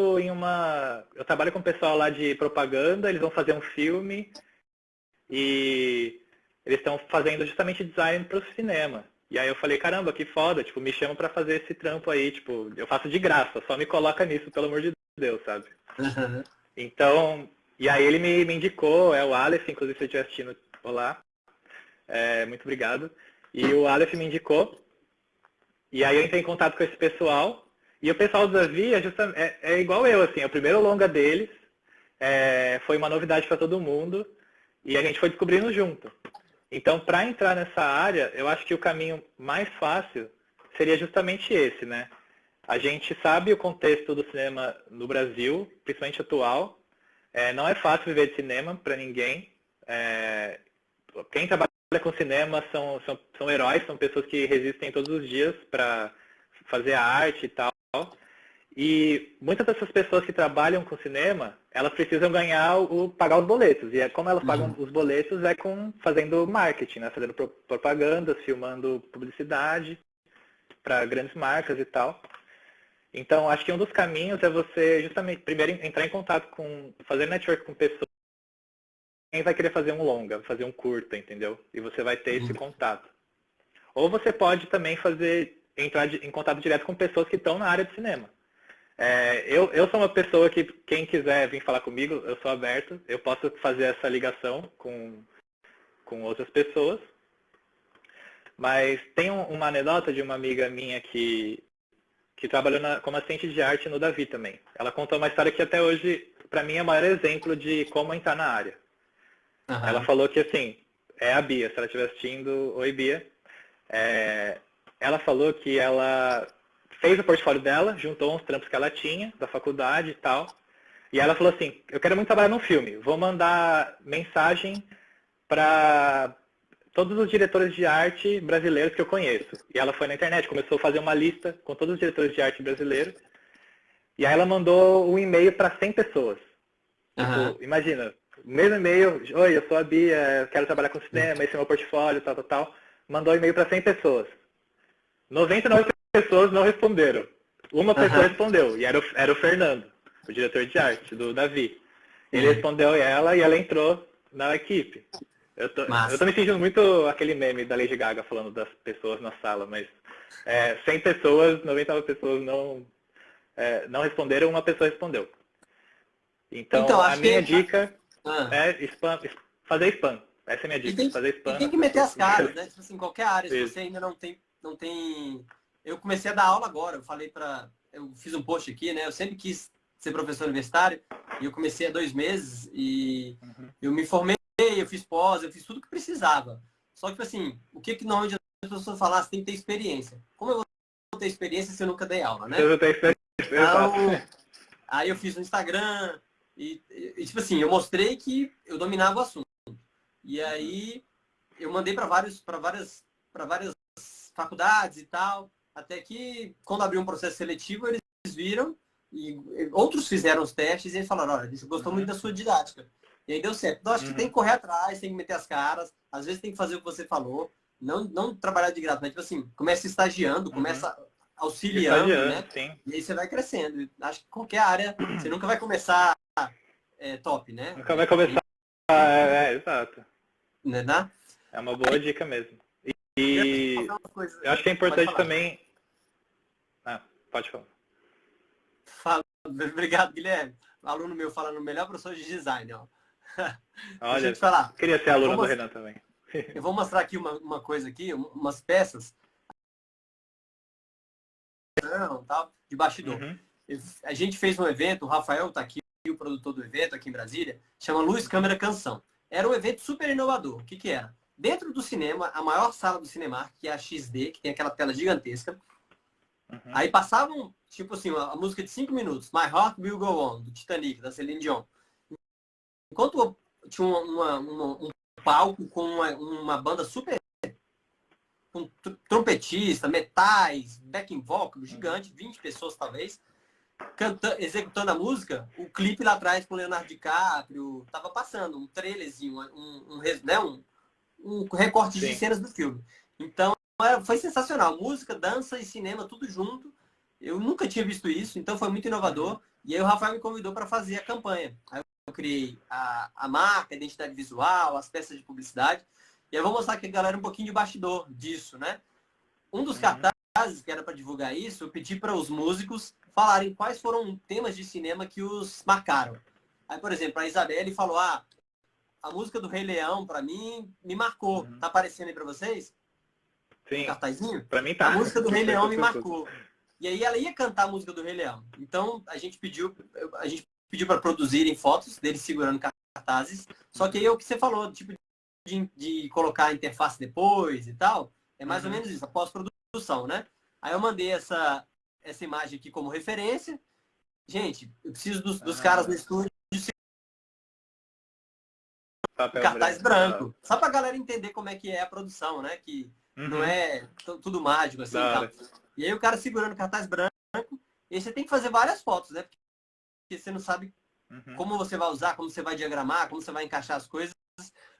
com o pessoal lá de propaganda, eles vão fazer um filme e eles estão fazendo justamente design para o cinema. E aí eu falei, caramba, que foda, tipo, me chamam pra fazer esse trampo aí, tipo, eu faço de graça, só me coloca nisso, pelo amor de Deus, sabe? Uhum. Então, e aí ele me indicou, o Aleph, inclusive se eu estiver assistindo, olá, muito obrigado. E o Aleph me indicou, e aí eu entrei em contato com esse pessoal, e o pessoal do Davi é igual eu, assim, é o primeiro longa deles, foi uma novidade para todo mundo, e a gente foi descobrindo junto. Então, para entrar nessa área, eu acho que o caminho mais fácil seria justamente esse, né? A gente sabe o contexto do cinema no Brasil, principalmente atual. Não é fácil viver de cinema para ninguém. Quem trabalha com cinema são heróis, são pessoas que resistem todos os dias para fazer a arte e tal. E muitas dessas pessoas que trabalham com cinema, elas precisam pagar os boletos. E como elas pagam os boletos fazendo marketing, né? Fazendo propaganda, filmando publicidade para grandes marcas e tal. Então, acho que um dos caminhos é você justamente primeiro entrar em contato fazer network com pessoas. Quem vai querer fazer um longa, fazer um curta, entendeu? E você vai ter esse contato. Ou você pode também entrar em contato direto com pessoas que estão na área de cinema. Eu sou uma pessoa que, quem quiser vir falar comigo, eu sou aberto, eu posso fazer essa ligação com outras pessoas. Mas tem uma anedota de uma amiga minha que trabalhou como assistente de arte no Davi também. Ela contou uma história que até hoje, para mim, é o maior exemplo de como entrar na área. Uhum. Ela falou que, assim, é a Bia, se ela estiver assistindo, oi Bia. Ela falou que ela fez o portfólio dela, juntou uns trampos que ela tinha da faculdade e tal. E ela falou assim, eu quero muito trabalhar num filme, vou mandar mensagem para todos os diretores de arte brasileiros que eu conheço. E ela foi na internet, começou a fazer uma lista com todos os diretores de arte brasileiros. E aí ela mandou um e-mail para 100 pessoas. Uhum. Tipo, imagina, o mesmo e-mail, oi, eu sou a Bia, quero trabalhar com cinema, esse é o meu portfólio, tal. Mandou um e-mail para 100 pessoas. 99 pessoas não responderam. Uma pessoa respondeu, e era o Fernando, o diretor de arte do Davi. Ele respondeu ela e ela entrou na equipe. Eu tô me sentindo muito aquele meme da Lady Gaga falando das pessoas na sala, mas 100 pessoas, 99 pessoas não responderam, uma pessoa respondeu. Então a minha dica é fazer spam. Essa é a minha dica, fazer spam. E tem que meter as caras, né? Tipo assim, qualquer área, se você ainda não tem... Eu comecei a dar aula agora, eu fiz um post aqui, né? Eu sempre quis ser professor universitário e eu comecei há 2 meses e eu me formei, eu fiz pós, eu fiz tudo que precisava. Só que, tipo assim, o que normalmente as pessoas falam, você tem que ter experiência. Como eu vou ter experiência se eu nunca dei aula, né? Eu tenho experiência. Então, aí eu fiz no Instagram e, tipo assim, eu mostrei que eu dominava o assunto. E aí eu mandei para várias faculdades e tal, até que quando abriu um processo seletivo, eles viram e outros fizeram os testes e eles falaram, olha, a gente gostou muito da sua didática. E aí deu certo. Então acho que tem que correr atrás, tem que meter as caras, às vezes tem que fazer o que você falou, não trabalhar de graça, mas tipo assim, começa estagiando, começa auxiliando, né? Sim. E aí você vai crescendo. Acho que qualquer área, você nunca vai começar top, né? Nunca vai começar. Exato. Né? É uma boa dica mesmo. E eu acho que é importante também... pode falar. Obrigado, Guilherme. Aluno meu falando, melhor professor de design, ó. Olha, deixa eu te falar. Queria ser aluno do Renan também. Eu vou mostrar aqui uma coisa aqui, umas peças tal, de bastidor. A gente fez um evento, o Rafael tá aqui, o produtor do evento aqui em Brasília, chama Luz, Câmera, Canção. Era um evento super inovador. O que era? dentro do cinema, a maior sala do Cinemark, que é a XD, que tem aquela tela gigantesca. Aí passavam, tipo assim, a música de 5 minutos, My Heart Will Go On, do Titanic, da Celine Dion. Enquanto tinha um palco com uma banda super, com trompetista, metais, backing vocal, gigante, 20 pessoas talvez, executando a música, o clipe lá atrás com o Leonardo DiCaprio, tava passando um trailerzinho, um recorte de cenas do filme. Então, foi sensacional. Música, dança e cinema, tudo junto. Eu nunca tinha visto isso, então foi muito inovador. E aí o Rafael me convidou para fazer a campanha. Aí eu criei a marca, a identidade visual, as peças de publicidade. E eu vou mostrar aqui a galera um pouquinho de bastidor disso, né? Um dos cartazes que era para divulgar isso, eu pedi para os músicos falarem quais foram temas de cinema que os marcaram. Aí, por exemplo, a Isabelle falou, a música do Rei Leão, para mim, me marcou. Tá aparecendo aí para vocês? Sim. Um cartazinho? Para mim tá. A música do Rei Leão me marcou. E aí ela ia cantar a música do Rei Leão. Então, a gente pediu para produzirem fotos deles segurando cartazes. Só que aí é o que você falou, tipo de colocar a interface depois e tal, é mais ou menos isso, a pós-produção, né? Aí eu mandei essa imagem aqui como referência. Gente, eu preciso dos caras no estúdio Papel cartaz branco. Só pra galera entender como é que é a produção, né? Que não é tudo mágico assim. E aí o cara segurando cartaz branco, e aí você tem que fazer várias fotos, né? Porque você não sabe como você vai usar, como você vai diagramar, como você vai encaixar as coisas.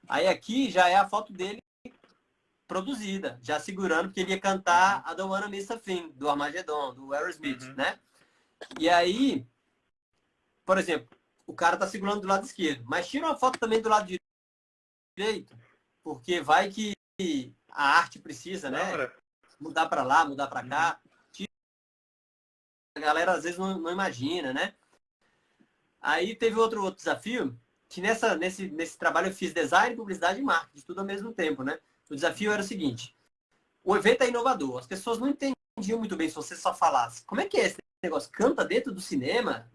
Aí aqui já é a foto dele produzida, já segurando, porque ele ia cantar a Don't Wanna Miss a Thing, do Armageddon, do Aerosmith, né? E aí, por exemplo, o cara tá segurando do lado esquerdo, mas tira uma foto também do lado direito, porque vai que a arte precisa, né? Mudar para lá, mudar para cá. A galera às vezes não imagina, né? Aí teve outro desafio, que nesse trabalho eu fiz design, publicidade e marketing, tudo ao mesmo tempo, né? O desafio era o seguinte, o evento é inovador, as pessoas não entendiam muito bem se você só falasse. Como é que é esse negócio? Canta dentro do cinema?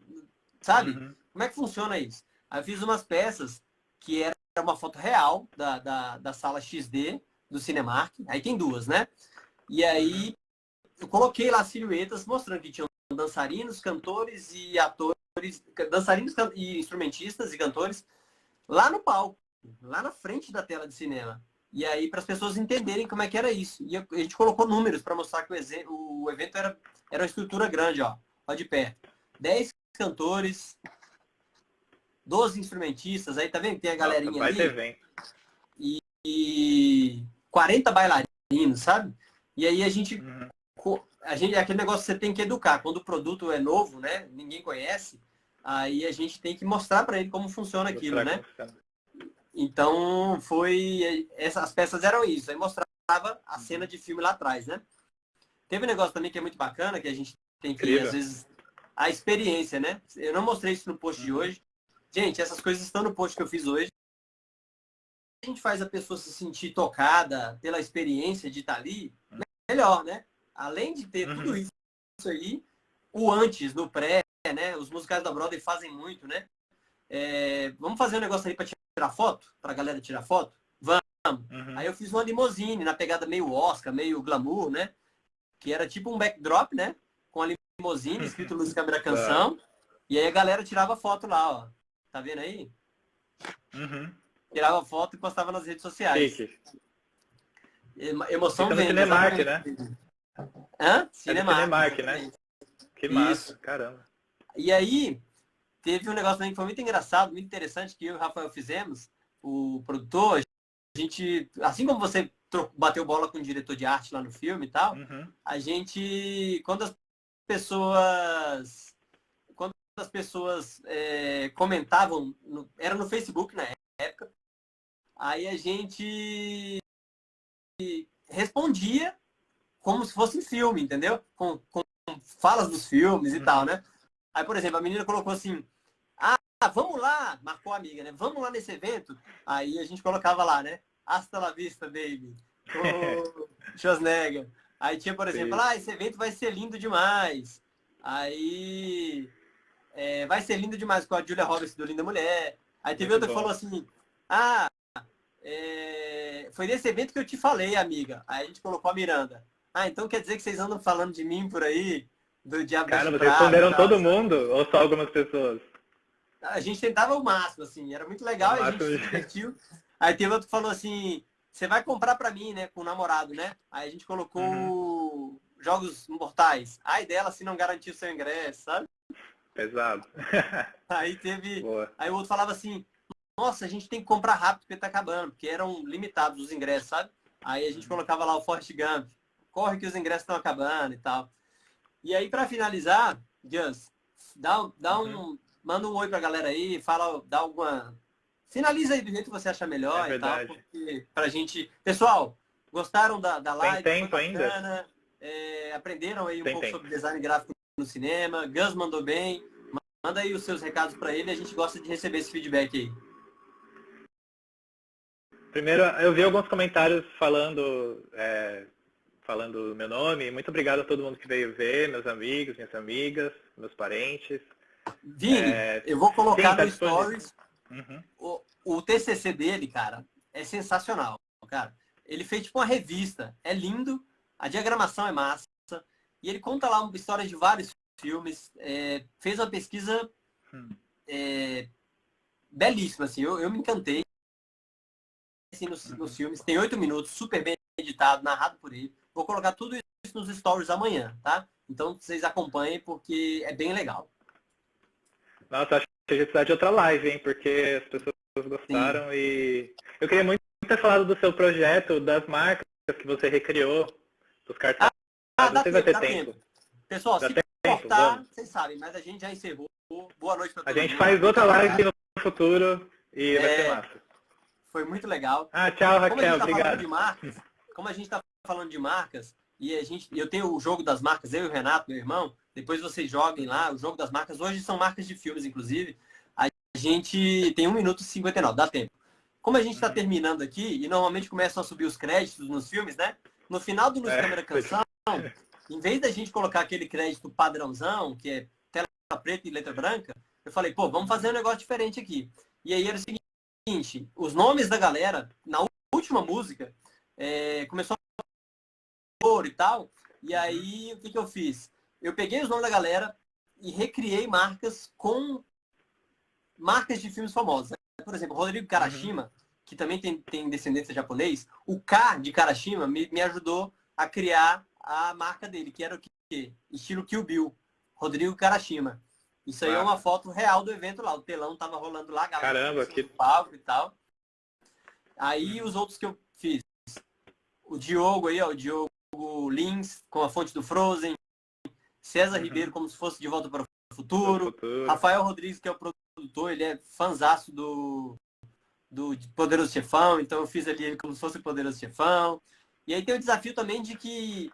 Sabe? Como é que funciona isso? Aí eu fiz umas peças que era uma foto real da sala XD do Cinemark, aí tem duas, né? E aí eu coloquei lá silhuetas mostrando que tinham dançarinos, cantores e atores, dançarinos e instrumentistas e cantores lá no palco, lá na frente da tela de cinema. E aí, para as pessoas entenderem como é que era isso. E a gente colocou números para mostrar que o evento era uma estrutura grande, ó de perto. 10 cantores, 12 instrumentistas, aí tá vendo? Tem a galerinha ali. E 40 bailarinos, sabe? E aí a gente, aquele negócio que você tem que educar. Quando o produto é novo, né? Ninguém conhece, aí a gente tem que mostrar para ele como funciona aquilo, né? Então, as peças eram isso. Aí mostrava a cena de filme lá atrás, né? Teve um negócio também que é muito bacana, que a gente tem que, às vezes, a experiência, né? Eu não mostrei isso no post de hoje. Gente, essas coisas estão no post que eu fiz hoje. A gente faz a pessoa se sentir tocada pela experiência de estar ali, melhor, né? Além de ter tudo isso aí, o antes, no pré, né? Os musicais da Broadway fazem muito, né? Vamos fazer um negócio aí para tirar foto? Para a galera tirar foto? Vamos. Aí eu fiz uma limousine na pegada meio Oscar, meio glamour, né? Que era tipo um backdrop, né? Com a limousine, escrito Luz, Câmera, Canção. E aí a galera tirava foto lá, ó. Tá vendo aí? Tirava foto e postava nas redes sociais. Emoção vem. Fica no Cinemark, né? Hã? Cinemark, né? Que massa, isso. Caramba. E aí, teve um negócio também que foi muito engraçado, muito interessante, que eu e o Rafael fizemos, o produtor, a gente, assim como você bateu bola com o diretor de arte lá no filme e tal, a gente, quando as pessoas comentavam, era no Facebook na época, aí a gente respondia como se fosse filme, entendeu? Com falas dos filmes e tal, né? Aí, por exemplo, a menina colocou assim, vamos lá, marcou a amiga, né? Vamos lá nesse evento. Aí a gente colocava lá, né? Hasta la vista, baby. Schwarzenegger. Aí tinha, por exemplo, esse evento vai ser lindo demais. Aí vai ser lindo demais com a Julia Roberts do Linda Mulher. Aí teve outra que falou assim, foi nesse evento que eu te falei, amiga. Aí a gente colocou a Miranda. Ah, então quer dizer que vocês andam falando de mim por aí? Do Diabo da Cara, vocês Chifrada e responderam tal, todo sabe? mundo ou só algumas pessoas? A gente tentava o máximo, assim. Era muito O legal, a gente máximo se de... divertiu. Aí teve outro que falou assim, você vai comprar pra mim, né? Com o namorado, né? Aí a gente Uhum. colocou Jogos Mortais. Ai dela se não garantir o seu ingresso, sabe? Pesado. Aí teve. Boa. Aí o outro falava assim, nossa, a gente tem que comprar rápido porque tá acabando, porque eram limitados os ingressos, sabe? Aí a gente colocava lá o Forrest Gump. Corre que os ingressos estão acabando e tal. E aí, pra finalizar, Gus, Uhum. manda um oi pra galera aí, fala, dá alguma. Finaliza aí do jeito que você achar É melhor e tal, verdade. porque pra gente. Pessoal, gostaram da Tem live? Foi tempo ainda? bacana. Aprenderam aí um Tem pouco tempo. sobre design gráfico no cinema. Gus mandou bem. Manda aí os seus recados para ele, a gente gosta de receber esse feedback aí. Primeiro, eu vi alguns comentários falando o meu nome. Muito obrigado a todo mundo que veio ver, meus amigos, minhas amigas, meus parentes. Vini, eu vou Sim, colocar tá no disponível. Stories Uhum. o TCC dele, cara, é sensacional, cara. Ele fez tipo uma revista, é lindo, a diagramação é massa, e ele conta lá uma história de vários filmes, fez uma pesquisa é, belíssima, assim, eu me encantei assim, nos filmes, tem 8 minutos, super bem editado, narrado por ele. Vou colocar tudo isso nos stories amanhã, tá? Então vocês acompanhem porque é bem legal. Nossa, acho que a gente precisa de outra live, hein? Porque as pessoas Sim. gostaram e eu queria muito ter falado do seu projeto, das marcas que você recriou, dos cartazes. Não Dá sei se vai tempo, ter dá tempo. tempo. Pessoal, Dá se tempo? cortar, Vamos. vocês sabem, mas a gente já encerrou. Boa noite para A todo gente mundo. faz Muito outra live obrigado. no futuro e vai ser É, massa. foi muito legal. Ah, tchau, Como a gente Raquel. está falando Obrigado. de marcas, e eu tenho o jogo das marcas, eu e o Renato, meu irmão, depois vocês joguem lá, o jogo das marcas. Hoje são marcas de filmes, inclusive. A gente tem 1 minuto e 59, dá tempo. Como a gente está Uhum. terminando aqui, e normalmente começam a subir os créditos nos filmes, né? No final do Luz É, Câmera Canção, em vez da gente colocar aquele crédito padrãozão, que é tela preta e letra branca, eu falei, pô, vamos fazer um negócio diferente aqui. E aí era o seguinte, os nomes da galera, na última música, começou a e tal, e Uhum. aí o que, que eu fiz? Eu peguei os nomes da galera e recriei marcas com marcas de filmes famosos. Por exemplo, Rodrigo Uhum. Karashima, que também tem descendência japonês, o K de Karashima me ajudou a criar a marca dele, que era o quê? Estilo Kill Bill, Rodrigo Karashima. Isso aí é uma Massa. foto real do evento lá. O telão tava rolando lá, a galera tudo em Caramba, cima que. do palco e tal. Aí os Uhum. outros que eu fiz, o Diogo aí, ó, o Diogo Lins, com a fonte do Frozen, César Ribeiro, Uhum. como se fosse De Volta para o Do Futuro, futuro. Rafael Rodrigues, que é o produtor, ele é fanzaço do Poderoso Chefão, então eu fiz ali ele como se fosse o Poderoso Chefão. E aí tem o desafio também de que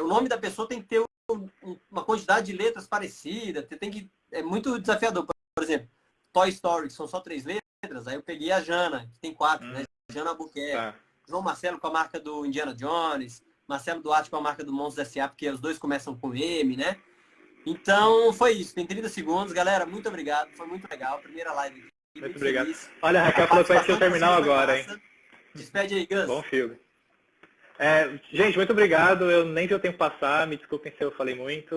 o nome da pessoa tem que ter uma quantidade de letras parecida, é muito desafiador. Por exemplo, Toy Story, que são só 3 letras, aí eu peguei a Jana, que tem 4, né? Hum, Jana Albuquerque. tá. João Marcelo com a marca do Indiana Jones, Marcelo Duarte com a marca do Monstros S.A., porque os dois começam com M, né? Então, foi isso. Tem 30 segundos. Galera, muito obrigado. Foi muito legal. Primeira live aqui. Muito Muito obrigado. feliz. Olha, a A Raquel falou que vai assistir participação o de vocês terminal foi agora, hein? massa. Despede aí, Bom Gus. filme. Gente, muito obrigado. Eu nem vi o tempo passar. Me desculpem se eu falei muito.